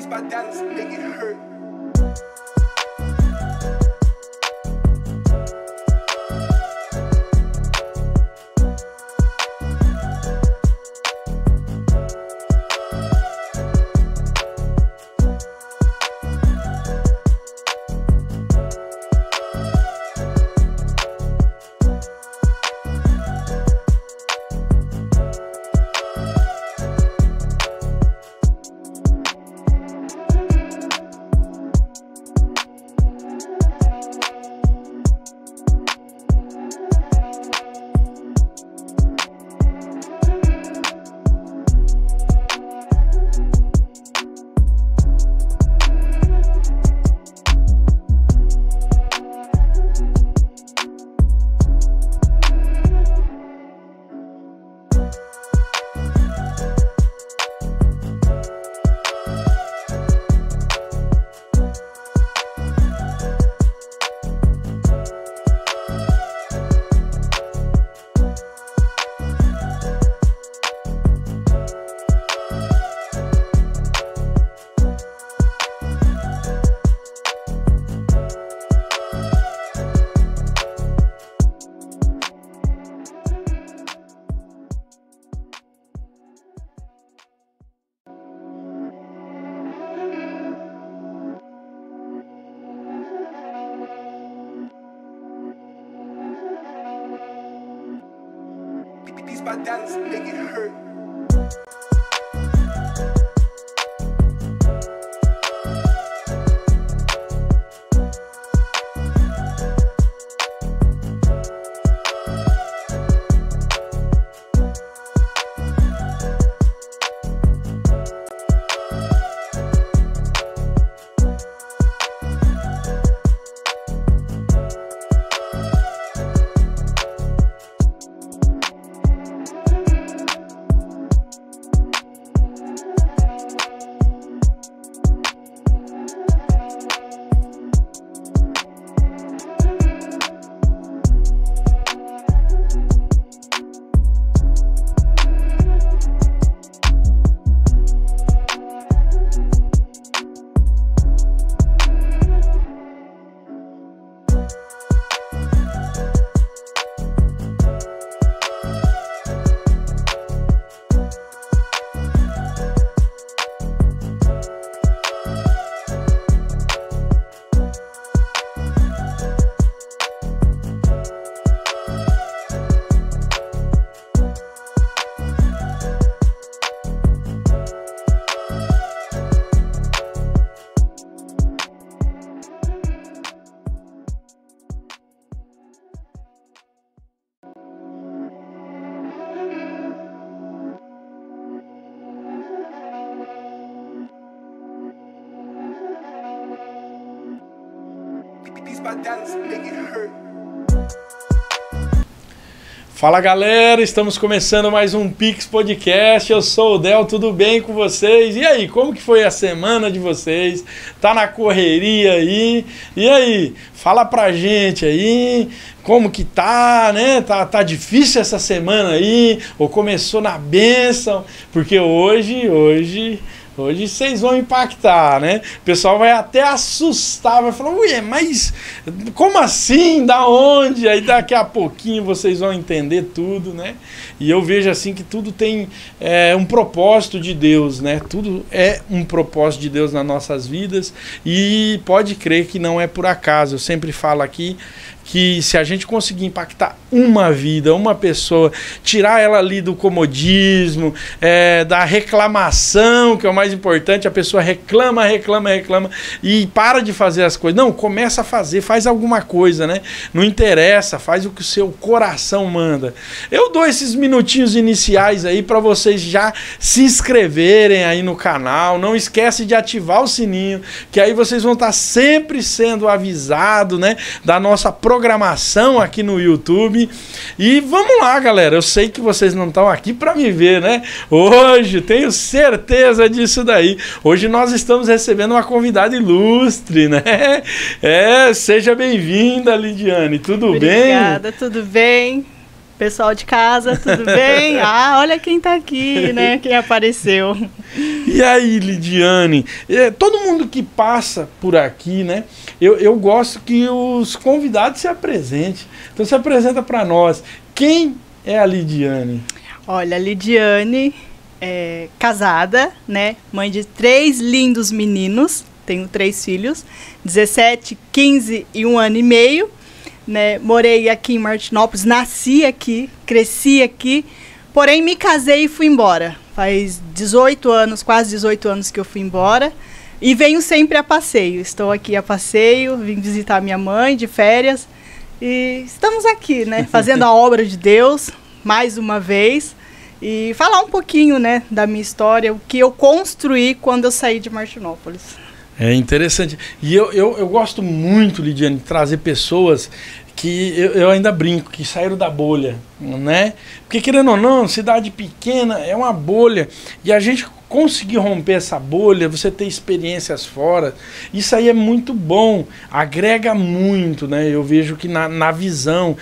Beats by Dallas, make it hurt. Beats by Dallas, make it hurt. Beats by Dallas, make it hurt. Fala galera, estamos começando mais um Pix Podcast, eu sou o Del, tudo bem com vocês? E aí, como que foi a semana de vocês? Tá na correria aí? E aí, fala pra gente aí, como que tá, né? Tá difícil essa semana aí? Ou começou na bênção? Porque hoje vocês vão impactar, né? O pessoal vai até assustar, vai falar, ué, mas como assim? Da onde? Aí daqui a pouquinho vocês vão entender tudo, né? E eu vejo assim que tudo tem um propósito de Deus, né? Tudo é um propósito de Deus nas nossas vidas e pode crer que não é por acaso. Eu sempre falo aqui que se a gente conseguir impactar uma vida, uma pessoa, tirar ela ali do comodismo, da reclamação, que é o mais importante, a pessoa reclama e para de fazer as coisas. Não, começa a fazer, faz alguma coisa, né? Não interessa, faz o que o seu coração manda. Eu dou esses minutinhos iniciais aí para vocês já se inscreverem aí no canal. Não esquece de ativar o sininho, que aí vocês vão estar sempre sendo avisados, né, da nossa programação aqui no YouTube. E vamos lá, galera. Eu sei que vocês não estão aqui para me ver, né? Hoje, tenho certeza disso daí. Hoje nós estamos recebendo uma convidada ilustre, né? Seja bem-vinda, Lidiane. Tudo bem? Obrigada, tudo bem? Pessoal de casa, tudo bem? Ah, olha quem tá aqui, né? Quem apareceu. E aí, Lidiane? Todo mundo que passa por aqui, né? Eu gosto que os convidados se apresentem. Então, se apresenta para nós. Quem é a Lidiane? Olha, a Lidiane é casada, né? Mãe de 3 lindos meninos. Tenho 3 filhos, 17, 15 e 1 ano e meio. Né, morei aqui em Martinópolis, nasci aqui, cresci aqui, porém me casei e fui embora. Faz 18 anos, quase 18 anos que eu fui embora e venho sempre a passeio. Estou aqui a passeio, vim visitar minha mãe de férias e estamos aqui, né, fazendo a obra de Deus mais uma vez e falar um pouquinho, né, da minha história, o que eu construí quando eu saí de Martinópolis. É interessante. E eu gosto muito, Lidiane, de trazer pessoas que eu ainda brinco, que saíram da bolha, né? Porque, querendo ou não, cidade pequena é uma bolha. E a gente conseguir romper essa bolha, você ter experiências fora, isso aí é muito bom, agrega muito, né? Eu vejo que na visão,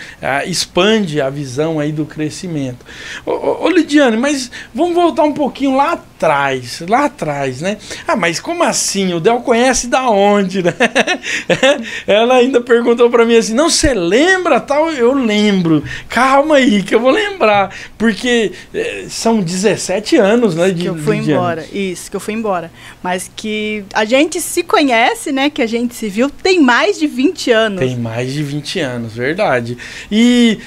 expande a visão aí do crescimento. Ô Lidiane, mas vamos voltar um pouquinho lá atrás, né? Ah, mas como assim? O Del conhece da onde, né? Ela ainda perguntou pra mim assim, não, você lembra tal? Eu lembro. Calma aí que eu vou lembrar, porque são 17 anos, né? Que eu fui embora. Isso, que eu fui embora. Mas que a gente se conhece, né? Que a gente se viu, tem mais de 20 anos. Tem mais de 20 anos, verdade. E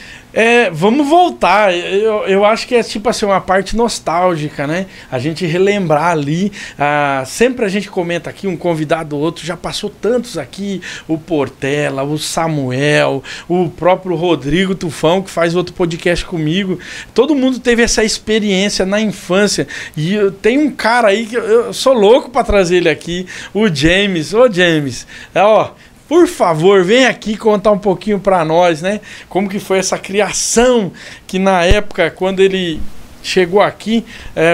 vamos voltar. Eu acho que é tipo assim, uma parte nostálgica, né? A gente relembrar ali. Sempre a gente comenta aqui, um convidado ou outro, já passou tantos aqui, o Portela, o Samuel, o próprio Rodrigo Tufão, que faz outro podcast comigo. Todo mundo teve essa experiência na infância. E tem um cara aí que eu sou louco para trazer ele aqui, o James. Ô James, por favor, vem aqui contar um pouquinho para nós, né? Como que foi essa criação que na época, quando ele chegou aqui,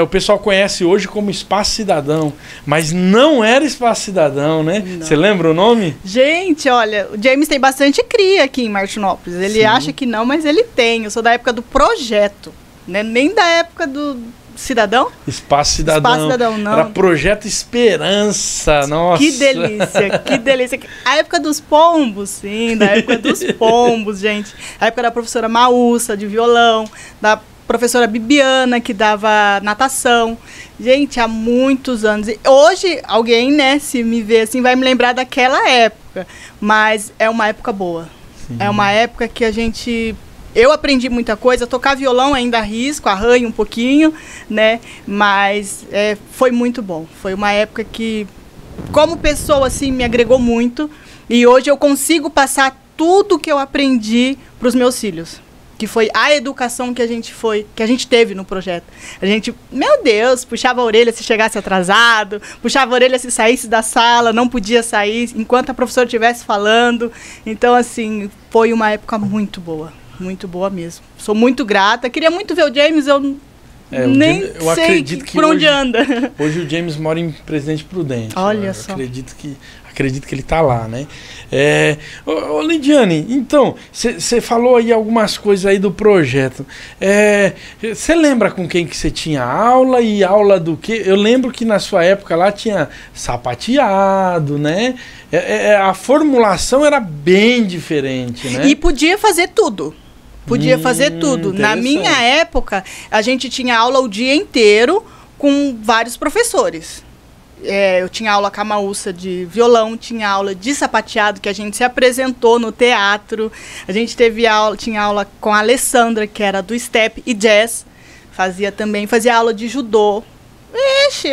o pessoal conhece hoje como Espaço Cidadão, mas não era Espaço Cidadão, né? Você lembra o nome? Gente, olha, o James tem bastante cria aqui em Martinópolis. Ele Sim. acha que não, mas ele tem. Eu sou da época do projeto, né? Nem da época do Cidadão? Espaço Cidadão. Espaço Cidadão, não. Era Projeto Esperança, nossa. Que delícia, que delícia. A época dos pombos, sim, da época dos pombos, gente. A época da professora Maússa, de violão, da professora Bibiana, que dava natação. Gente, há muitos anos. E hoje, alguém, né, se me vê assim, vai me lembrar daquela época. Mas é uma época boa. Sim. É uma época que a gente... Eu aprendi muita coisa, tocar violão ainda arrisco, arranho um pouquinho, né? Mas foi muito bom. Foi uma época que, como pessoa, assim, me agregou muito. E hoje eu consigo passar tudo que eu aprendi para os meus filhos. Que foi a educação que a gente teve no projeto. A gente, meu Deus, puxava a orelha se chegasse atrasado, puxava a orelha se saísse da sala, não podia sair enquanto a professora estivesse falando. Então, assim, foi uma época muito boa. Muito boa mesmo. Sou muito grata. Queria muito ver o James, eu nem eu sei acredito que por onde anda. Hoje o James mora em Presidente Prudente. Olha só. Acredito que ele tá lá, né? Ô Lidiane, então, você falou aí algumas coisas aí do projeto. Você lembra com quem que você tinha aula e aula do quê? Eu lembro que na sua época lá tinha sapateado, né? A formulação era bem diferente, né? E podia fazer tudo. Podia fazer tudo. Na minha época, a gente tinha aula o dia inteiro com vários professores. Eu tinha aula com a Maússa de violão, tinha aula de sapateado, que a gente se apresentou no teatro. A gente tinha aula com a Alessandra, que era do step e jazz. Fazia aula de judô. Ixi,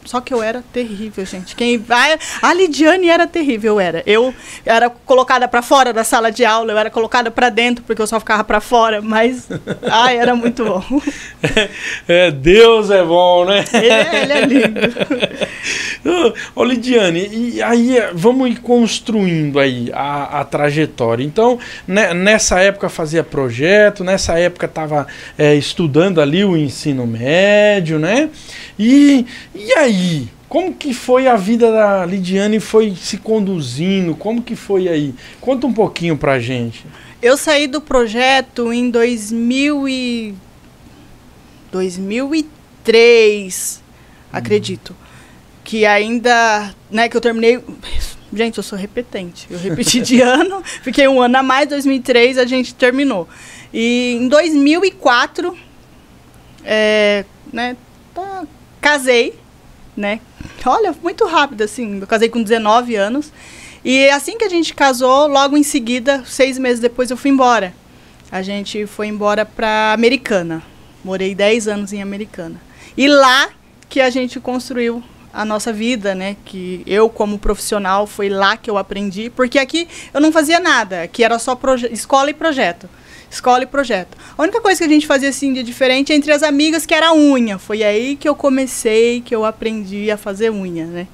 só que eu era terrível, gente. A Lidiane era terrível, eu era colocada para fora da sala de aula, eu era colocada para dentro, porque eu só ficava para fora, mas, era muito bom. Deus é bom, né? Ele é lindo. Ô Lidiane, e aí vamos ir construindo aí a trajetória. Então, né, nessa época fazia projeto, nessa época estava estudando ali o ensino médio, né? E aí, como que foi a vida da Lidiane, foi se conduzindo, como que foi aí? Conta um pouquinho pra gente. Eu saí do projeto em 2003, acredito. Que ainda, né, que eu terminei... Gente, eu sou repetente. Eu repeti de ano, fiquei um ano a mais, 2003 a gente terminou. E em 2004, né, casei, né? Olha, muito rápido, assim. Eu casei com 19 anos. E assim que a gente casou, logo em seguida, 6 meses depois, eu fui embora. A gente foi embora para Americana. Morei 10 anos em Americana. E lá que a gente construiu a nossa vida, né? Que eu, como profissional, foi lá que eu aprendi. Porque aqui eu não fazia nada. Aqui era só escola e projeto. Escola e projeto. A única coisa que a gente fazia assim de diferente entre as amigas que era unha. Foi aí que eu comecei, que eu aprendi a fazer unha, né?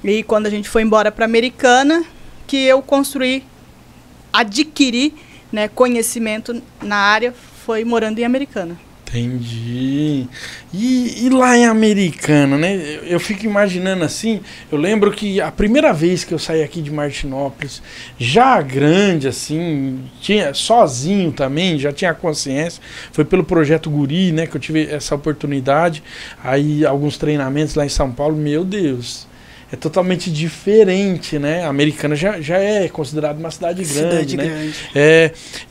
E quando a gente foi embora para Americana, que eu adquiri, né, conhecimento na área, foi morando em Americana. Entendi. E lá em Americana, né? Eu fico imaginando assim, eu lembro que a primeira vez que eu saí aqui de Martinópolis, já grande assim, tinha sozinho também, já tinha consciência, foi pelo projeto Guri, né, que eu tive essa oportunidade, aí alguns treinamentos lá em São Paulo, meu Deus. É totalmente diferente, né? A Americana já é considerada uma cidade grande, né? Grande.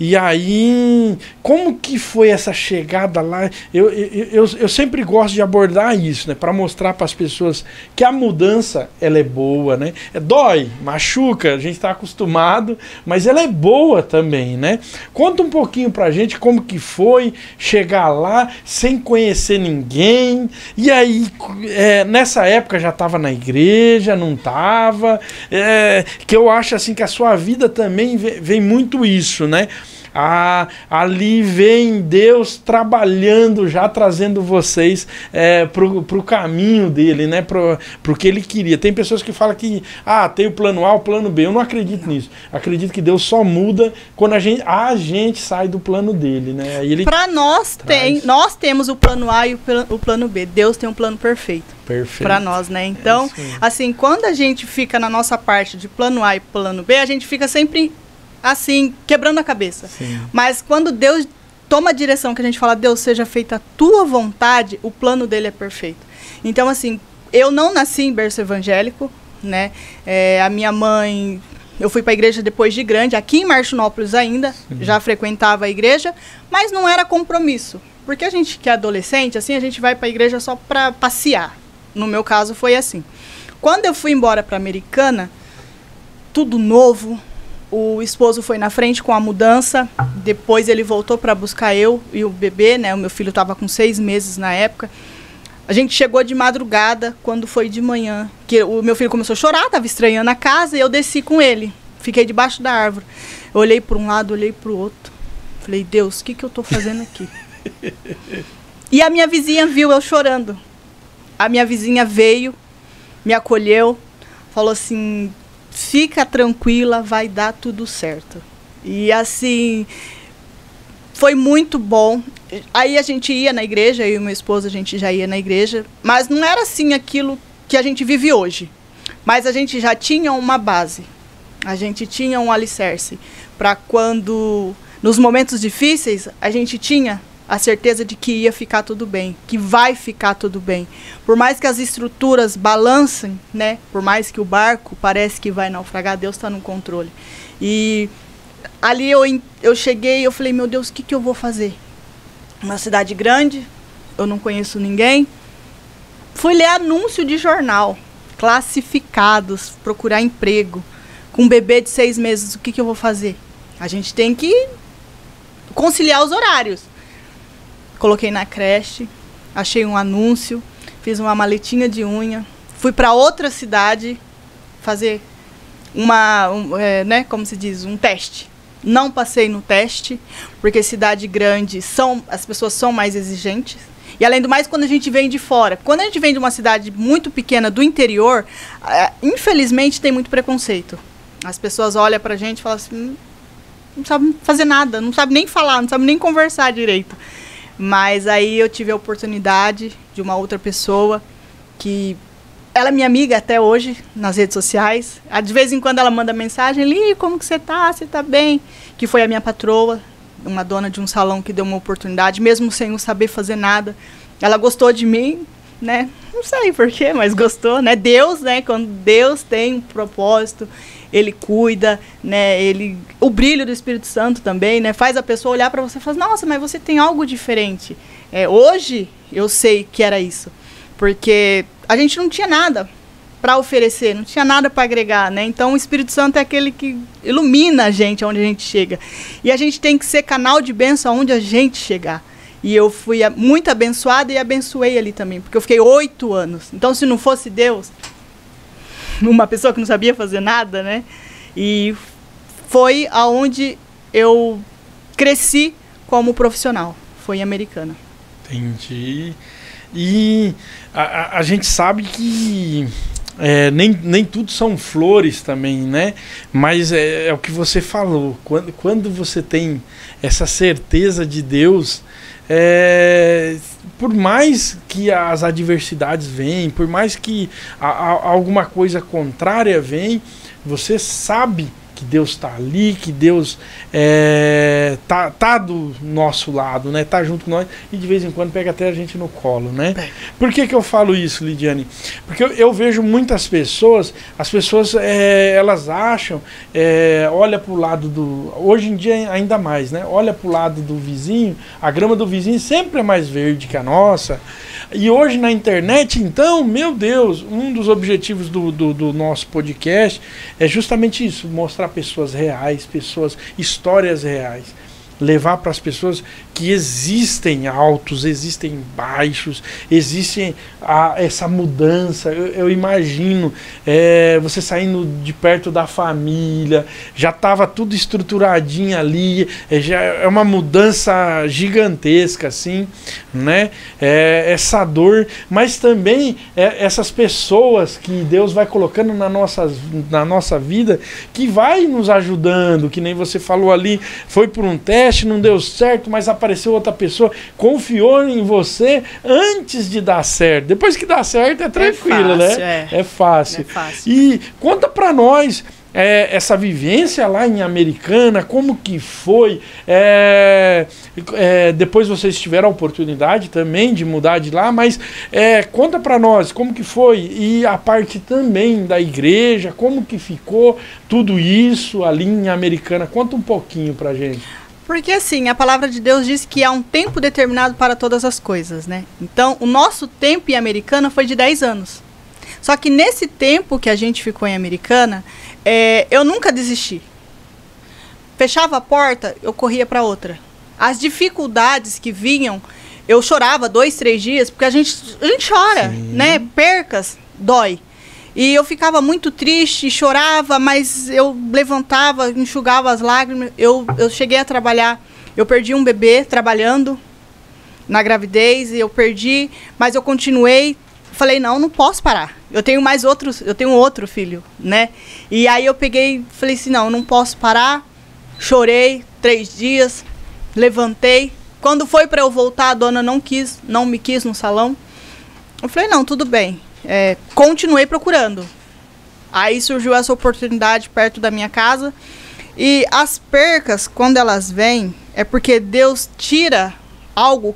E aí, como que foi essa chegada lá? Eu sempre gosto de abordar isso, né? Para mostrar para as pessoas que a mudança, ela é boa, né? Dói, machuca, a gente está acostumado, mas ela é boa também, né? Conta um pouquinho pra gente como que foi chegar lá sem conhecer ninguém. E aí, nessa época já estava na igreja, não estava, que eu acho assim que a sua vida também vem muito isso, né? Ali vem Deus trabalhando, já trazendo vocês pro caminho dele, né? Pro que ele queria. Tem pessoas que falam que tem o plano A, o plano B. Eu não acredito nisso. Acredito que Deus só muda quando a gente sai do plano dele, né? Para nós temos o plano A e o plano B. Deus tem um plano perfeito. Para nós, né? Então, assim, quando a gente fica na nossa parte de plano A e plano B, a gente fica sempre assim, quebrando a cabeça. Sim. Mas quando Deus toma a direção, que a gente fala, Deus, seja feita a tua vontade, o plano dele é perfeito. Então, assim, eu não nasci em berço evangélico, né? A minha mãe, eu fui para a igreja depois de grande, aqui em Martinópolis ainda, já frequentava a igreja, mas não era compromisso. Porque a gente que é adolescente, assim, a gente vai para a igreja só para passear. No meu caso foi assim. Quando eu fui embora para Americana, tudo novo, o esposo foi na frente com a mudança, depois ele voltou para buscar eu e o bebê, né? O meu filho estava com 6 meses na época. A gente chegou de madrugada, quando foi de manhã, que o meu filho começou a chorar, estava estranhando a casa, e eu desci com ele. Fiquei debaixo da árvore. Eu olhei para um lado, olhei para o outro. Falei, Deus, o que eu estou fazendo aqui? E a minha vizinha viu eu chorando. A minha vizinha veio, me acolheu, falou assim, fica tranquila, vai dar tudo certo. E assim, foi muito bom. Aí a gente ia na igreja, eu e meu esposo, a gente já ia na igreja, mas não era assim aquilo que a gente vive hoje. Mas a gente já tinha uma base, a gente tinha um alicerce, para quando, nos momentos difíceis, a gente tinha a certeza de que ia ficar tudo bem, que vai ficar tudo bem. Por mais que as estruturas balancem, né? Por mais que o barco parece que vai naufragar, Deus está no controle. E ali eu cheguei e eu falei, meu Deus, o que eu vou fazer? Uma cidade grande, eu não conheço ninguém. Fui ler anúncio de jornal, classificados, procurar emprego. Com um bebê de 6 meses, o que eu vou fazer? A gente tem que conciliar os horários. Coloquei na creche, achei um anúncio, fiz uma maletinha de unha, fui para outra cidade fazer né, como se diz, um teste. Não passei no teste, porque cidade grande as pessoas são mais exigentes. E além do mais, quando a gente vem de fora, quando a gente vem de uma cidade muito pequena do interior, infelizmente tem muito preconceito. As pessoas olham pra gente e falam assim, não sabe fazer nada, não sabe nem falar, não sabe nem conversar direito. Mas aí eu tive a oportunidade de uma outra pessoa que ela é minha amiga até hoje, nas redes sociais. De vez em quando ela manda mensagem, Li, como que você tá? Você tá bem? Que foi a minha patroa, uma dona de um salão que deu uma oportunidade, mesmo sem eu saber fazer nada. Ela gostou de mim, né? Não sei porquê, mas gostou, né? Deus, né? Quando Deus tem um propósito, Ele cuida, né? O brilho do Espírito Santo também, né? Faz a pessoa olhar para você e falar, nossa, mas você tem algo diferente. Hoje eu sei que era isso, porque a gente não tinha nada para oferecer, não tinha nada para agregar, né? Então o Espírito Santo é aquele que ilumina a gente onde a gente chega. E a gente tem que ser canal de bênção onde a gente chegar. E eu fui muito abençoada e abençoei ali também, porque eu fiquei 8 anos. Então se não fosse Deus, uma pessoa que não sabia fazer nada, né? E foi aonde eu cresci como profissional, foi em Americana. Entendi. E a gente sabe que nem tudo são flores também, né? Mas é o que você falou. Quando você tem essa certeza de Deus, por mais que as adversidades venham, por mais que alguma coisa contrária venha, você sabe que Deus está ali, que Deus tá do nosso lado, né? Tá junto com nós e de vez em quando pega até a gente no colo, né? Por que eu falo isso, Lidiane? Porque eu vejo muitas pessoas, as pessoas elas acham, olha pro lado hoje em dia ainda mais, né? Olha pro lado do vizinho, a grama do vizinho sempre é mais verde que a nossa. E hoje na internet, então, meu Deus, um dos objetivos do nosso podcast é justamente isso, mostrar pessoas reais, histórias reais. Levar para as pessoas que existem altos, existem baixos, existe essa mudança. Eu imagino você saindo de perto da família, já estava tudo estruturadinho ali, já é uma mudança gigantesca, assim, né? Essa dor, mas também essas pessoas que Deus vai colocando na nossa vida, que vai nos ajudando, que nem você falou ali, foi por um teste, não deu certo, mas apareceu outra pessoa, confiou em você antes de dar certo. Depois que dá certo é tranquilo, né? É fácil. E conta pra nós essa vivência lá em Americana, como que foi? Depois vocês tiveram a oportunidade também de mudar de lá, mas conta pra nós como que foi e a parte também da igreja, como que ficou tudo isso ali em Americana. Conta um pouquinho pra gente. Porque assim, a palavra de Deus diz que há um tempo determinado para todas as coisas, né? Então, o nosso tempo em Americana foi de 10 anos. Só que nesse tempo que a gente ficou em Americana, eu nunca desisti. Fechava a porta, eu corria para outra. As dificuldades que vinham, eu chorava 2, 3 dias, porque a gente chora, né? Percas, dói. E eu ficava muito triste, chorava, mas eu levantava, enxugava as lágrimas. Eu cheguei a trabalhar, eu perdi um bebê trabalhando na gravidez, e eu perdi, mas eu continuei. Falei, não posso parar. Eu tenho outro filho, né? E aí eu falei assim, não posso parar. Chorei 3 dias, levantei. Quando foi para eu voltar, a dona não me quis no salão. Eu falei, não, tudo bem. Continuei procurando. Aí surgiu essa oportunidade perto da minha casa. E as percas, quando elas vêm, é porque Deus tira algo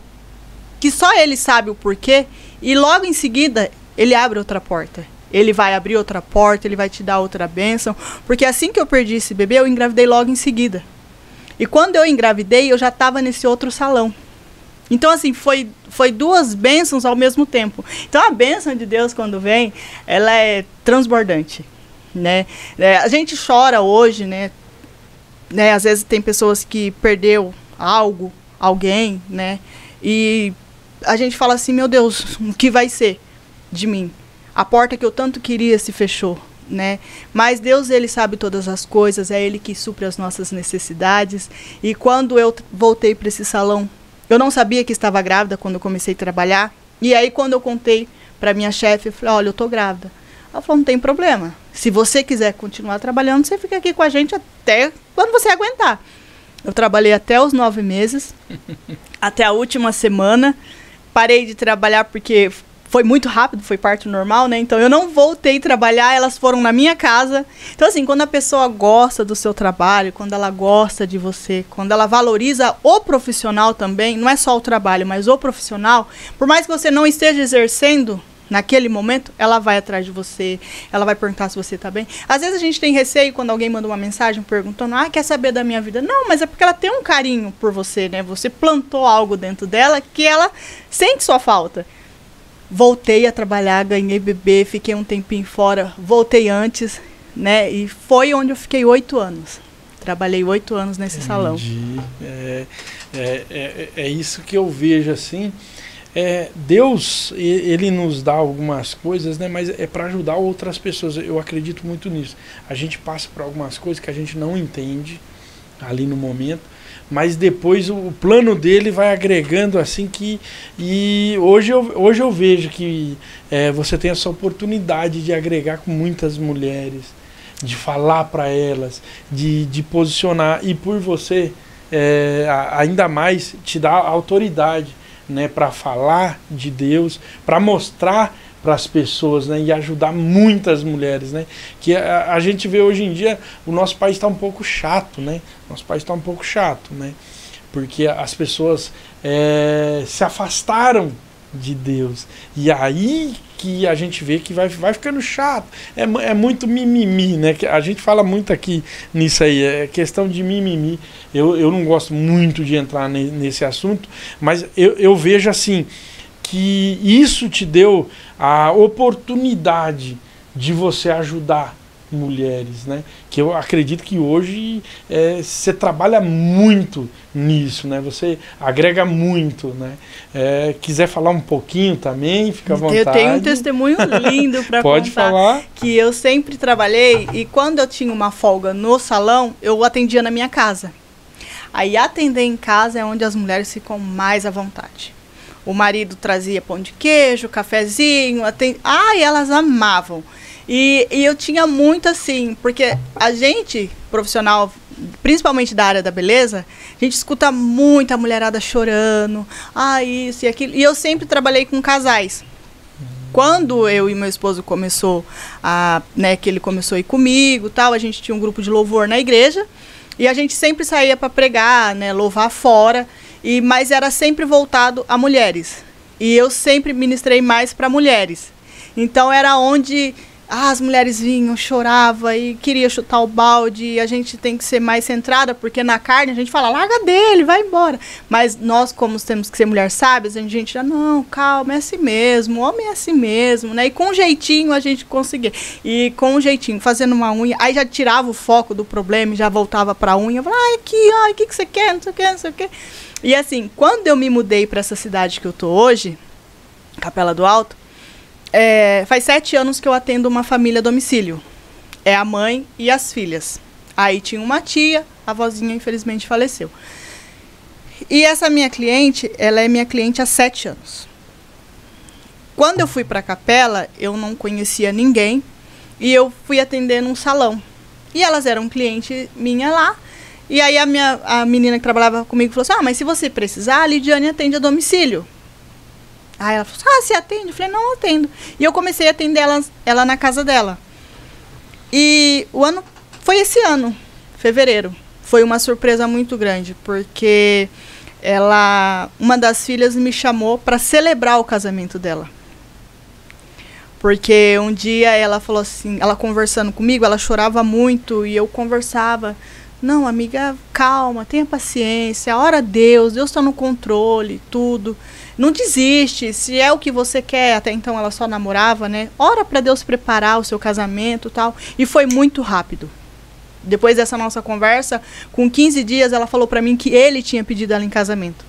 que só Ele sabe o porquê. E logo em seguida, Ele abre outra porta. Ele vai abrir outra porta, Ele vai te dar outra bênção. Porque assim que eu perdi esse bebê, eu engravidei logo em seguida. E quando eu engravidei, eu já estava nesse outro salão. Então, assim, foi 2 bênçãos ao mesmo tempo. Então, a bênção de Deus, quando vem, ela é transbordante, né? A gente chora hoje, né? Às vezes tem pessoas que perdeu alguém, né? E a gente fala assim, meu Deus, o que vai ser de mim? A porta que eu tanto queria se fechou, né? Mas Deus, Ele sabe todas as coisas, é Ele que supre as nossas necessidades. E quando eu voltei para esse salão, eu não sabia que estava grávida quando eu comecei a trabalhar. E aí, quando eu contei para minha chefe, eu falei, olha, eu tô grávida. Ela falou, não tem problema. Se você quiser continuar trabalhando, você fica aqui com a gente até quando você aguentar. Eu trabalhei até os 9 meses, até a última semana. Parei de trabalhar porque foi muito rápido, foi parto normal, né? Então eu não voltei a trabalhar, elas foram na minha casa. Então assim, quando a pessoa gosta do seu trabalho, quando ela gosta de você, quando ela valoriza o profissional também, não é só o trabalho, mas o profissional, por mais que você não esteja exercendo naquele momento, ela vai atrás de você, ela vai perguntar se você tá bem. Às vezes a gente tem receio quando alguém manda uma mensagem perguntando, quer saber da minha vida? Não, mas é porque ela tem um carinho por você, né? Você plantou algo dentro dela que ela sente sua falta. Voltei a trabalhar, ganhei bebê, fiquei um tempinho fora, voltei antes, né? E foi onde eu fiquei 8 anos. Trabalhei 8 anos nesse salão. É isso que eu vejo, assim. Deus, ele nos dá algumas coisas, né? Mas é para ajudar outras pessoas. Eu acredito muito nisso. A gente passa por algumas coisas que a gente não entende ali no momento, mas depois o plano dele vai agregando assim que... E hoje eu vejo que você tem essa oportunidade de agregar com muitas mulheres, de falar para elas, de posicionar, e por você ainda mais te dá autoridade, né, para falar de Deus, para mostrar para as pessoas, né, e ajudar muitas mulheres, né, que a gente vê hoje em dia o nosso país está um pouco chato, né, porque as pessoas se afastaram de Deus, e aí que a gente vê que vai ficando chato, é muito mimimi, né, a gente fala muito aqui nisso aí, é questão de mimimi. Eu não gosto muito de entrar nesse assunto, mas eu vejo assim, que isso te deu a oportunidade de você ajudar mulheres, né? Que eu acredito que hoje você trabalha muito nisso, né? Você agrega muito, né? Quiser falar um pouquinho também, fica à vontade. Eu tenho um testemunho lindo para contar. Pode falar. Que eu sempre trabalhei e quando eu tinha uma folga no salão, eu atendia na minha casa. Aí atender em casa é onde as mulheres ficam mais à vontade. O marido trazia pão de queijo, cafezinho, e elas amavam. E eu tinha muito assim, porque a gente, profissional, principalmente da área da beleza, a gente escuta muita mulherada chorando, isso e aquilo. E eu sempre trabalhei com casais. Quando eu e meu esposo começou que ele começou a ir comigo, tal, a gente tinha um grupo de louvor na igreja. E a gente sempre saía para pregar, né, louvar fora, mas era sempre voltado a mulheres. E eu sempre ministrei mais para mulheres. Então era onde as mulheres vinham, choravam e queria chutar o balde. E a gente tem que ser mais centrada, porque na carne a gente fala, larga dele, vai embora. Mas nós, como temos que ser mulher sábias, a gente já, não, calma, é assim mesmo, homem é assim mesmo, né? E com jeitinho a gente conseguia. E com jeitinho, fazendo uma unha, aí já tirava o foco do problema e já voltava pra unha. Eu falava, o que você quer, não sei o que, não sei o que. E assim, quando eu me mudei para essa cidade que eu tô hoje, Capela do Alto, faz 7 anos que eu atendo uma família a domicílio. É a mãe e as filhas. Aí tinha uma tia, a vozinha infelizmente faleceu. E essa minha cliente, ela é minha cliente há 7 anos. Quando eu fui para a capela, eu não conhecia ninguém e eu fui atender num salão. E elas eram cliente minha lá. E aí a menina que trabalhava comigo falou assim, mas se você precisar, a Lidiane atende a domicílio. Aí ela falou assim, você atende? Eu falei, não, eu atendo. E eu comecei a atender ela na casa dela. E o ano foi esse ano, fevereiro. Foi uma surpresa muito grande, porque uma das filhas me chamou para celebrar o casamento dela. Porque um dia ela falou assim, ela conversando comigo, ela chorava muito e eu conversava. Não, amiga, calma, tenha paciência, ora a Deus está no controle, tudo. Não desiste, se é o que você quer, até então ela só namorava, né? Ora para Deus preparar o seu casamento e tal. E foi muito rápido. Depois dessa nossa conversa, com 15 dias, ela falou para mim que ele tinha pedido ela em casamento.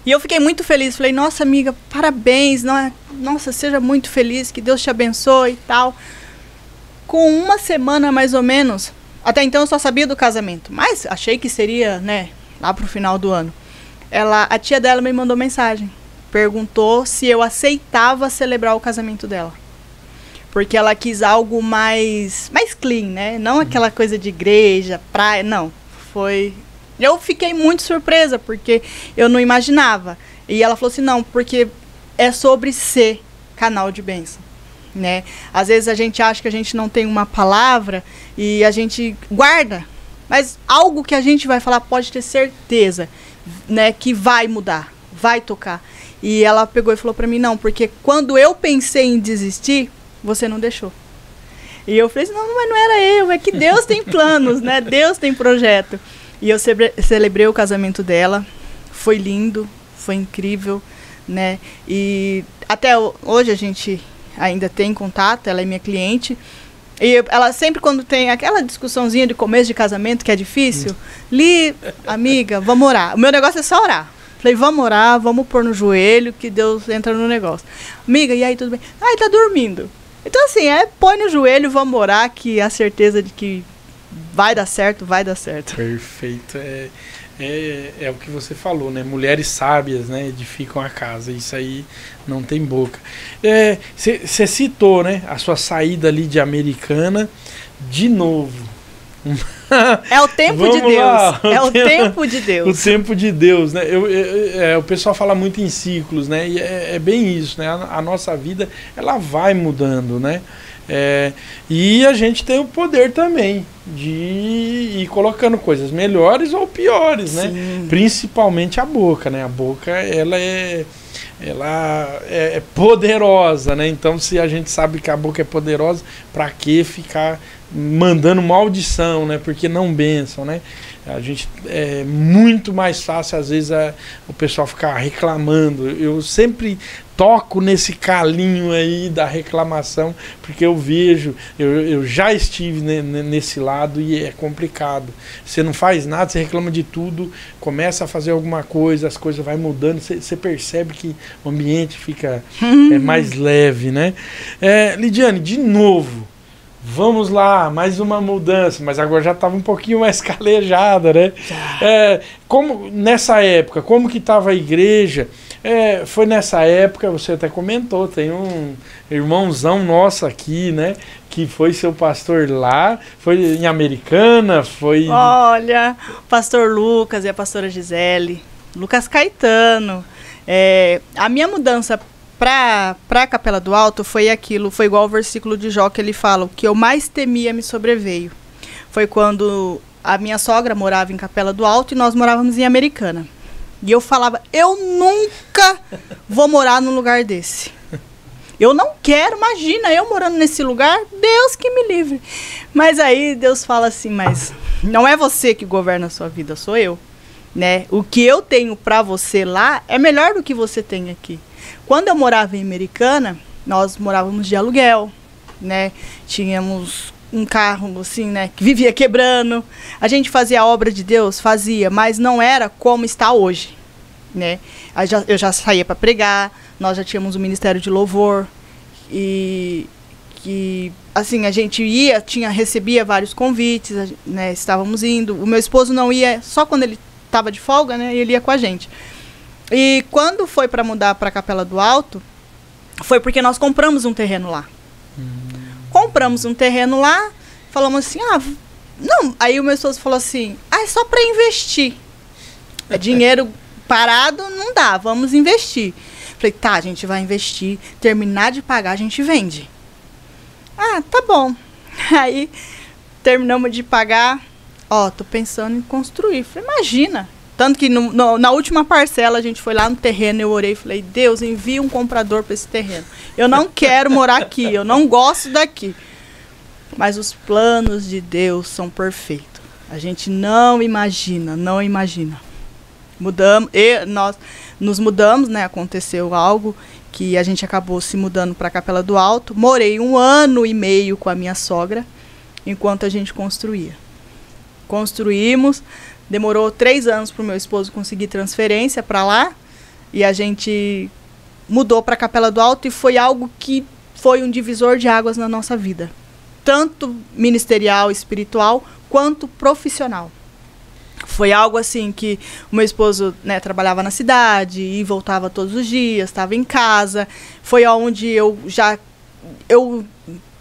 E eu fiquei muito feliz, falei, nossa amiga, parabéns, nossa, seja muito feliz, que Deus te abençoe e tal. Com uma semana mais ou menos, até então eu só sabia do casamento, mas achei que seria, né, lá pro final do ano. A tia dela me mandou mensagem, perguntou se eu aceitava celebrar o casamento dela. Porque ela quis algo mais clean, né? Não aquela coisa de igreja, praia, não. Eu fiquei muito surpresa, porque eu não imaginava. E ela falou assim, não, porque é sobre ser canal de bênção, né? Às vezes a gente acha que a gente não tem uma palavra e a gente guarda, mas algo que a gente vai falar pode ter certeza, né, que vai mudar, vai tocar. E ela pegou e falou pra mim, não, porque quando eu pensei em desistir, você não deixou. E eu falei assim, não, mas não era eu, é que Deus tem planos, né? Deus tem projeto. E eu celebrei o casamento dela, foi lindo, foi incrível, né? E até hoje a gente ainda tem contato, ela é minha cliente. E ela sempre, quando tem aquela discussãozinha de começo de casamento, que é difícil, amiga, vamos orar. O meu negócio é só orar. Falei, vamos orar, vamos pôr no joelho, que Deus entra no negócio. Amiga, e aí, tudo bem? Ai, tá dormindo. Então, assim, põe no joelho, vamos orar, que a certeza de que vai dar certo, vai dar certo. Perfeito. É o que você falou, né? Mulheres sábias, né, edificam a casa. Isso aí não tem boca. Você citou, né, a sua saída ali de Americana de novo. É o tempo de Deus. Lá, o tempo de Deus. O tempo de Deus, né? O pessoal fala muito em ciclos, né? E é bem isso, né? A nossa vida, ela vai mudando, né? E a gente tem o poder também de ir colocando coisas melhores ou piores, né? Principalmente a boca, né? A boca, ela é poderosa, né? Então, se a gente sabe que a boca é poderosa, para que ficar mandando maldição, né? Porque não bênção, né? A gente é muito mais fácil às vezes o pessoal ficar reclamando. Eu sempre toco nesse calinho aí da reclamação, porque eu vejo, eu já estive nesse lado e é complicado. Você não faz nada, você reclama de tudo, começa a fazer alguma coisa, as coisas vai mudando, você percebe que o ambiente fica mais leve, né? Lidiane, de novo, vamos lá, mais uma mudança, mas agora já estava um pouquinho mais calejada, né? Como nessa época, como que estava a igreja? Foi nessa época, você até comentou, tem um irmãozão nosso aqui, né? Que foi seu pastor lá, foi em Americana, foi... Olha, o pastor Lucas e a pastora Gisele, Lucas Caetano. A minha mudança para a Capela do Alto foi igual ao versículo de Jó que ele fala, o que eu mais temia me sobreveio. Foi quando a minha sogra morava em Capela do Alto e nós morávamos em Americana. E eu falava, eu nunca vou morar num lugar desse. Eu não quero, imagina, eu morando nesse lugar, Deus que me livre. Mas aí Deus fala assim, mas não é você que governa a sua vida, sou eu. Né? O que eu tenho para você lá é melhor do que você tem aqui. Quando eu morava em Americana, nós morávamos de aluguel, né? Tínhamos um carro, assim, né, que vivia quebrando. A gente fazia a obra de Deus? Fazia, mas não era como está hoje, né? Eu já saía para pregar, nós já tínhamos um ministério de louvor, e assim, a gente recebia vários convites, né, estávamos indo. O meu esposo não ia, só quando ele estava de folga, né, ele ia com a gente. E quando foi para mudar para a Capela do Alto, foi porque nós compramos um terreno lá. Compramos um terreno lá, falamos assim, não. Aí o meu esposo falou assim, é só para investir. Dinheiro parado não dá, vamos investir. Falei, tá, a gente vai investir, terminar de pagar, a gente vende. Tá bom. Aí terminamos de pagar, tô pensando em construir. Falei, imagina. Tanto que na última parcela a gente foi lá no terreno, eu orei e falei, Deus, envia um comprador para esse terreno. Eu não quero morar aqui, eu não gosto daqui. Mas os planos de Deus são perfeitos. A gente não imagina. Nós nos mudamos, né? Aconteceu algo que a gente acabou se mudando para a Capela do Alto. Morei 1 ano e meio com a minha sogra, enquanto a gente construía. Construímos. Demorou 3 anos para o meu esposo conseguir transferência para lá. E a gente mudou para a Capela do Alto e foi algo que foi um divisor de águas na nossa vida. Tanto ministerial, espiritual, quanto profissional. Foi algo assim que o meu esposo, né, trabalhava na cidade e voltava todos os dias, estava em casa. Foi onde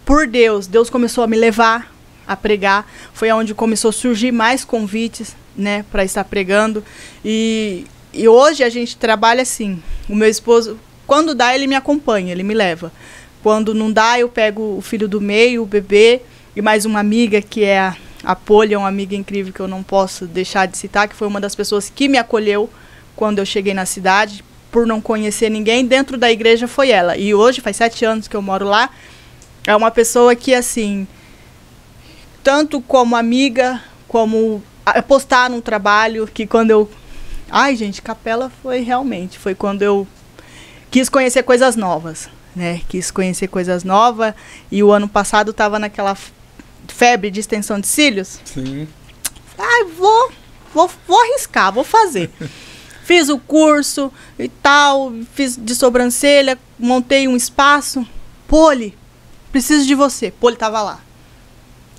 por Deus começou a me levar a pregar. Foi onde começou a surgir mais convites, né, para estar pregando. E hoje a gente trabalha assim. O meu esposo, quando dá, ele me acompanha, ele me leva. Quando não dá, eu pego o filho do meio, o bebê, e mais uma amiga, que é a Poli, é uma amiga incrível que eu não posso deixar de citar, que foi uma das pessoas que me acolheu quando eu cheguei na cidade, por não conhecer ninguém. Dentro da igreja foi ela. E hoje, faz 7 anos que eu moro lá, é uma pessoa que, assim, tanto como amiga, como apostar no trabalho, que quando eu... Ai, gente, capela foi quando eu quis conhecer coisas novas, né? Quis conhecer coisas novas, e o ano passado estava naquela febre de extensão de cílios. Sim. Ai, vou arriscar, vou fazer. Fiz o curso e tal, fiz de sobrancelha, montei um espaço. Poli, preciso de você. Poli tava lá.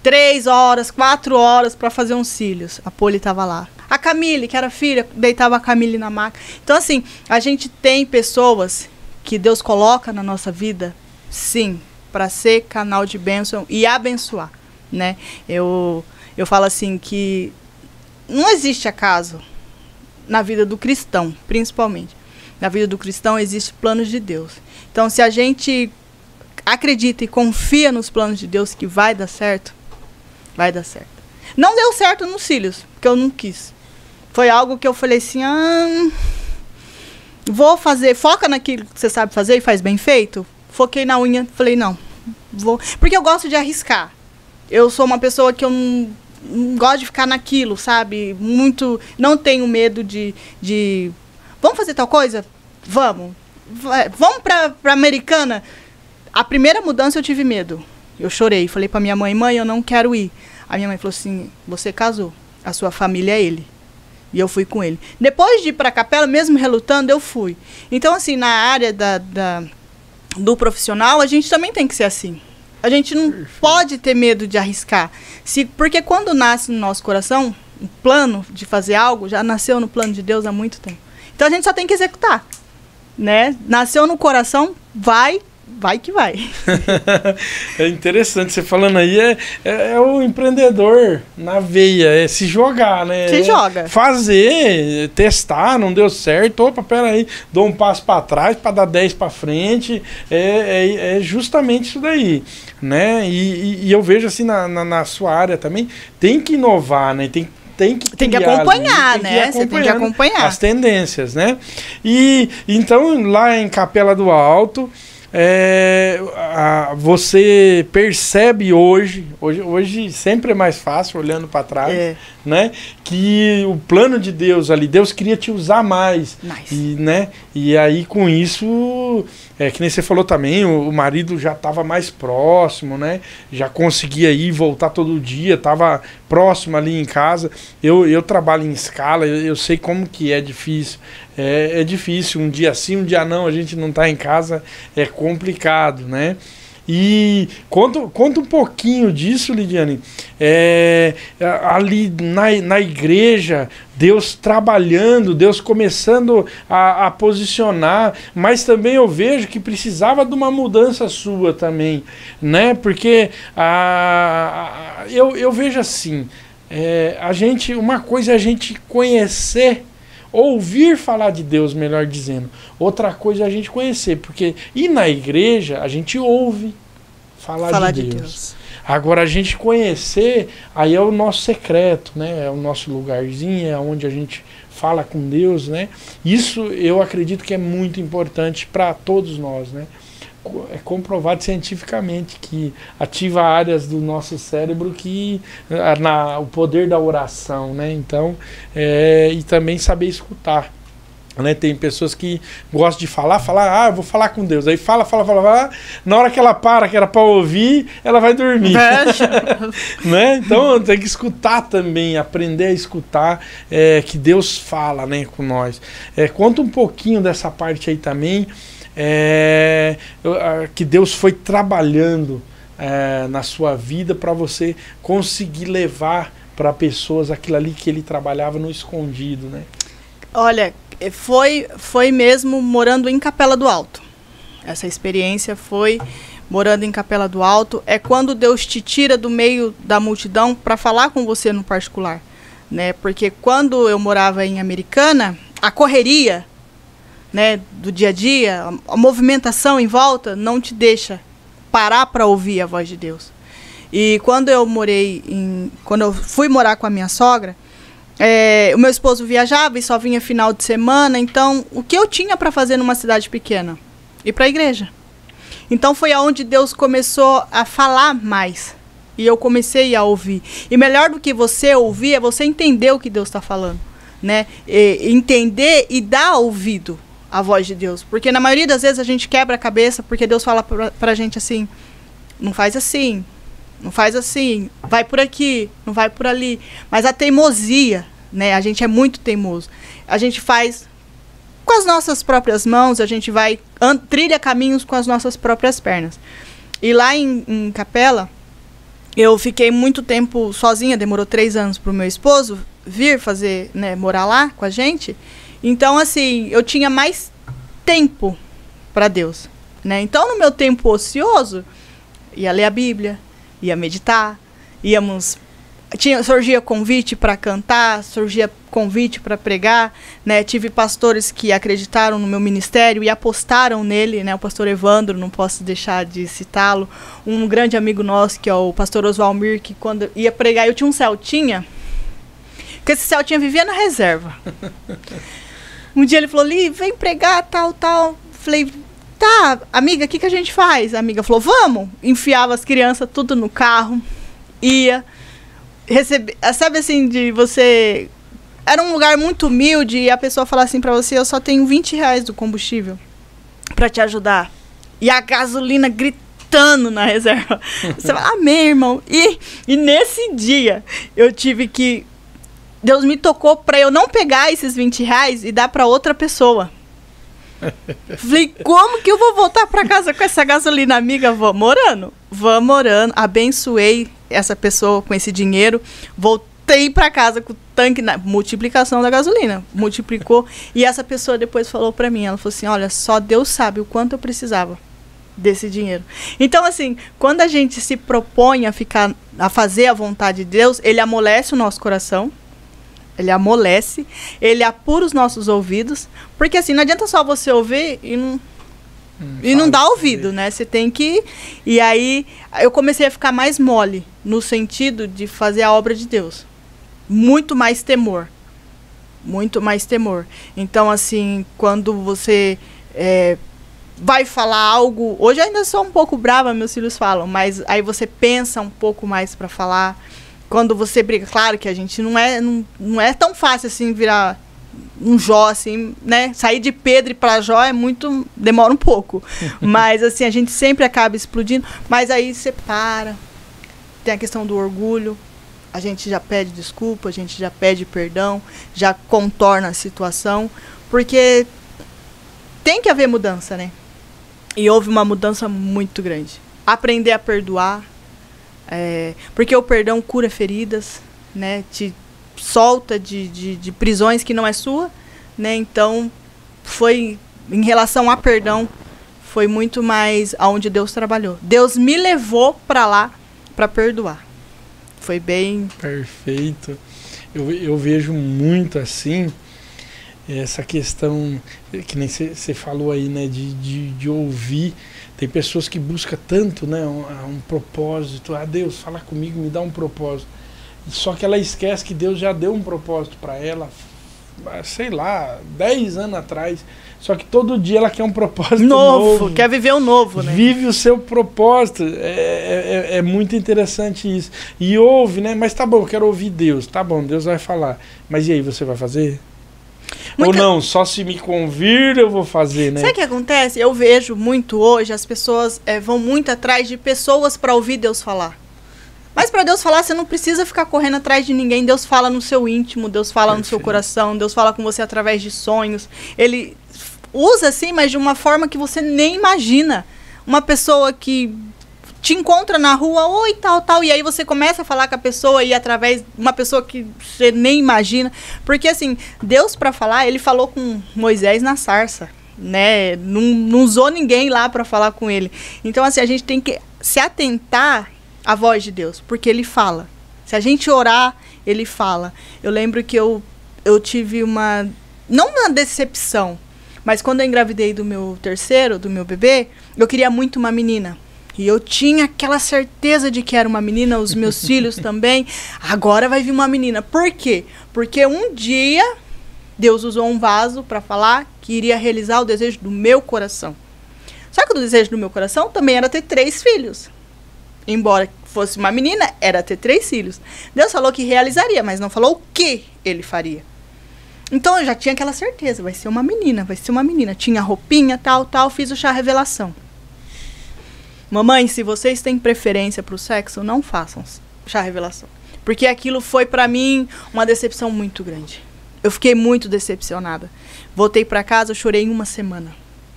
3 horas, 4 horas para fazer uns cílios. A Poli tava lá. A Camille, que era filha, deitava a Camille na maca. Então, assim, a gente tem pessoas que Deus coloca na nossa vida, sim, para ser canal de bênção e abençoar, né? Eu falo assim que não existe acaso na vida do cristão, principalmente. Na vida do cristão existe planos de Deus. Então, se a gente acredita e confia nos planos de Deus que vai dar certo, vai dar certo. Não deu certo nos cílios, porque eu não quis. Foi algo que eu falei assim, vou fazer, foca naquilo que você sabe fazer e faz bem feito. Foquei na unha, falei, não, vou. Porque eu gosto de arriscar. Eu sou uma pessoa que eu não gosto de ficar naquilo, sabe? Muito, não tenho medo de vamos fazer tal coisa? Vamos. Vamos pra Americana? A primeira mudança eu tive medo. Eu chorei, falei pra minha mãe, eu não quero ir. A minha mãe falou assim, você casou, a sua família é ele. E eu fui com ele. Depois de ir pra capela, mesmo relutando, eu fui. Então, assim, na área do profissional, a gente também tem que ser assim. A gente não pode ter medo de arriscar. Porque quando nasce no nosso coração, o plano de fazer algo, já nasceu no plano de Deus há muito tempo. Então a gente só tem que executar, né? Nasceu no coração, vai que vai. É interessante, você falando aí, é o empreendedor na veia, é se jogar, né? Se joga. Fazer, testar, não deu certo, opa, peraí, dou um passo para trás para dar 10 para frente, é justamente isso daí, né? E eu vejo assim na sua área também, tem que inovar, né? Tem que acompanhar, ali, né? Você tem que acompanhar as tendências, né? E então lá em Capela do Alto, você percebe hoje sempre é mais fácil olhando para trás, né? Que o plano de Deus ali, Deus queria te usar mais. Nice. Né? E aí com isso, que nem você falou também, o marido já estava mais próximo, né? Já conseguia ir e voltar todo dia, estava próximo ali em casa. Eu trabalho em escala, eu sei como que é difícil. É difícil, um dia sim, um dia não, a gente não está em casa, é complicado, né? E conta um pouquinho disso, Lidiane. Ali na igreja, Deus trabalhando, Deus começando a posicionar, mas também eu vejo que precisava de uma mudança sua também, né? Porque eu vejo assim, uma coisa é a gente conhecer, ouvir falar de Deus, melhor dizendo. Outra coisa é a gente conhecer, porque ir na igreja a gente ouve falar de Deus. Agora a gente conhecer, aí é o nosso secreto, né? É o nosso lugarzinho, é onde a gente fala com Deus, né? Isso eu acredito que é muito importante para todos nós, né? É comprovado cientificamente que ativa áreas do nosso cérebro que o poder da oração, né? Então, e também saber escutar, né? Tem pessoas que gostam de falar, eu vou falar com Deus, aí fala, na hora que ela para, que era para ouvir, ela vai dormir. Né? Então tem que escutar também, aprender a escutar, que Deus fala, né, com nós. Conta um pouquinho dessa parte aí também, que Deus foi trabalhando na sua vida para você conseguir levar para pessoas aquilo ali que ele trabalhava no escondido, né? Olha, foi mesmo morando em Capela do Alto. Essa experiência foi morando em Capela do Alto. É quando Deus te tira do meio da multidão para falar com você no particular, né? Porque quando eu morava em Americana, a correria né, do dia a dia, a movimentação em volta não te deixa parar para ouvir a voz de Deus. E quando eu fui morar com a minha sogra, o meu esposo viajava e só vinha final de semana, então o que eu tinha para fazer numa cidade pequena? Ir para a igreja. Então foi aonde Deus começou a falar mais. E eu comecei a ouvir. E melhor do que você ouvir é você entender o que Deus está falando, né? Entender e dar ouvido à voz de Deus. Porque na maioria das vezes a gente quebra a cabeça porque Deus fala pra gente assim, não faz assim, não faz assim, vai por aqui, não vai por ali. Mas a teimosia, né? A gente é muito teimoso. A gente faz com as nossas próprias mãos, a gente vai, trilha caminhos com as nossas próprias pernas. E lá em Capela, eu fiquei muito tempo sozinha, demorou 3 anos para o meu esposo vir fazer, né, morar lá com a gente. Então, assim, eu tinha mais tempo para Deus, né? Então, no meu tempo ocioso, ia ler a Bíblia, ia meditar, surgia convite para cantar, surgia convite para pregar, né? Tive pastores que acreditaram no meu ministério e apostaram nele, né? O pastor Evandro, não posso deixar de citá-lo. Um grande amigo nosso, que é o pastor Oswalmir, que quando ia pregar, eu tinha um Celtinha, que esse Celtinha vivia na reserva. Um dia ele falou, Li, vem pregar, tal. Falei, tá, amiga, o que a gente faz? A amiga falou, vamos. Enfiava as crianças tudo no carro, ia... sabe assim, de você... Era um lugar muito humilde e a pessoa fala assim pra você, eu só tenho R$20 do combustível pra te ajudar. E a gasolina gritando na reserva. Você fala, amém, irmão. E nesse dia, eu tive que... Deus me tocou pra eu não pegar esses R$20 e dar pra outra pessoa. Falei, como que eu vou voltar pra casa com essa gasolina, amiga? Vamos orando. Abençoei essa pessoa com esse dinheiro. Voltei pra casa com o tanque, na multiplicação da gasolina. Multiplicou. E essa pessoa depois falou pra mim, ela falou assim, olha, só Deus sabe o quanto eu precisava desse dinheiro. Então, assim, quando a gente se propõe a fazer a vontade de Deus, Ele amolece o nosso coração. Ele amolece, ele apura os nossos ouvidos, porque assim, não adianta só você ouvir e não dar ouvido, né? Você tem que... E aí, eu comecei a ficar mais mole, no sentido de fazer a obra de Deus. Muito mais temor. Muito mais temor. Então, assim, quando você vai falar algo... Hoje eu ainda sou um pouco brava, meus filhos falam, mas aí você pensa um pouco mais para falar... Quando você briga, claro que a gente não é tão fácil assim virar um Jó, assim, né? Sair de Pedro para Jó demora um pouco. Mas assim, a gente sempre acaba explodindo. Mas aí você para, tem a questão do orgulho, a gente já pede desculpa, a gente já pede perdão, já contorna a situação, porque tem que haver mudança, né? E houve uma mudança muito grande. Aprender a perdoar, porque o perdão cura feridas, né? Te solta de prisões que não é sua, né? Então, foi em relação a perdão, foi muito mais aonde Deus trabalhou. Deus me levou para lá para perdoar. Foi bem... Perfeito. Eu vejo muito assim, essa questão, que nem você falou aí, né? De ouvir. Tem pessoas que buscam tanto, né, um propósito. Deus, fala comigo, me dá um propósito. Só que ela esquece que Deus já deu um propósito para ela, sei lá, 10 anos atrás. Só que todo dia ela quer um propósito novo. Quer viver o novo, né? Vive o seu propósito. É muito interessante isso. E ouve, né? Mas tá bom, eu quero ouvir Deus. Tá bom, Deus vai falar. Mas e aí, você vai fazer? Ou não, só se me convir eu vou fazer, né? Sabe o que acontece? Eu vejo muito hoje, as pessoas vão muito atrás de pessoas para ouvir Deus falar. Mas para Deus falar, você não precisa ficar correndo atrás de ninguém. Deus fala no seu íntimo, Deus fala no seu coração, Deus fala com você através de sonhos. Ele usa assim, mas de uma forma que você nem imagina. Uma pessoa que te encontra na rua, oi, tal, e aí você começa a falar com a pessoa e através de uma pessoa que você nem imagina. Porque, assim, Deus, para falar, ele falou com Moisés na sarça, né? Não usou ninguém lá para falar com ele. Então, assim, a gente tem que se atentar à voz de Deus, porque ele fala. Se a gente orar, ele fala. Eu lembro que eu tive não uma decepção, Mas quando eu engravidei do meu terceiro, do meu bebê, eu queria muito uma menina. E eu tinha aquela certeza de que era uma menina, os meus filhos também. Agora vai vir uma menina. Por quê? Porque um dia Deus usou um vaso para falar que iria realizar o desejo do meu coração. Só que o desejo do meu coração também era ter 3 filhos. Embora fosse uma menina, era ter 3 filhos. Deus falou que realizaria, mas não falou o que ele faria. Então eu já tinha aquela certeza, vai ser uma menina, vai ser uma menina. Tinha roupinha, tal, fiz o chá revelação. Mamãe, se vocês têm preferência pro sexo, não façam chá revelação. Porque aquilo foi pra mim uma decepção muito grande. Eu fiquei muito decepcionada. Voltei pra casa, eu chorei 1 semana.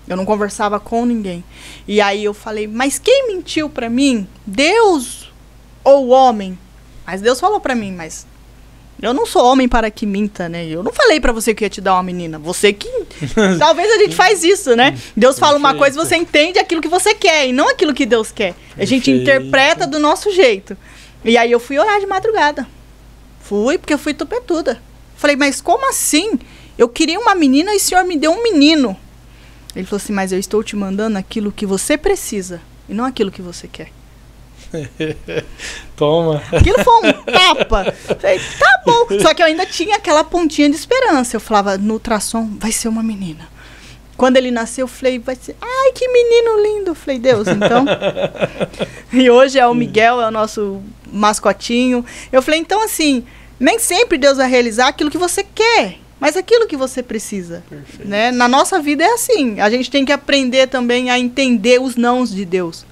Eu não conversava com ninguém. E aí eu falei, mas quem mentiu pra mim? Deus ou o homem? Mas Deus falou pra mim, mas eu não sou homem para que minta, né? Eu não falei pra você que ia te dar uma menina. Você que... Talvez a gente faz isso, né? Deus fala uma coisa e você entende aquilo que você quer e não aquilo que Deus quer. A gente interpreta do nosso jeito. E aí eu fui orar de madrugada. Porque eu fui tupetuda. Falei, mas como assim? Eu queria uma menina e o Senhor me deu um menino. Ele falou assim, mas eu estou te mandando aquilo que você precisa e não aquilo que você quer. Toma. Aquilo foi um tapa. Falei, tá bom. Só que eu ainda tinha aquela pontinha de esperança. Eu falava, no ultrassom, vai ser uma menina. Quando ele nasceu, eu falei, vai ser... Ai, que menino lindo. Eu falei, Deus, então... E hoje é o Miguel, é o nosso mascotinho. Eu falei, então assim, nem sempre Deus vai realizar aquilo que você quer, mas aquilo que você precisa. Né? Na nossa vida é assim. A gente tem que aprender também a entender os nãos de Deus.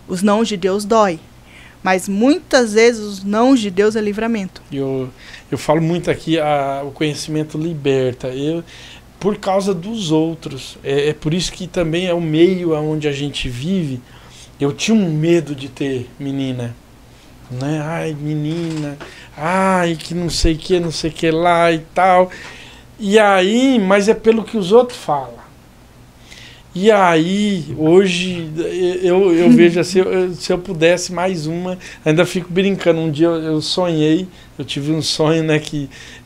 Os nãos de Deus dói. Mas muitas vezes os nãos de Deus é livramento. Eu falo muito aqui, o conhecimento liberta. Por causa dos outros. É por isso que também é o meio onde a gente vive. Eu tinha um medo de ter menina. Né? Ai, menina. Ai, que não sei o que lá e tal. E aí, mas é pelo que os outros falam. E aí, hoje, eu vejo assim, se eu pudesse mais uma, ainda fico brincando. Um dia eu sonhei, eu tive um sonho, né,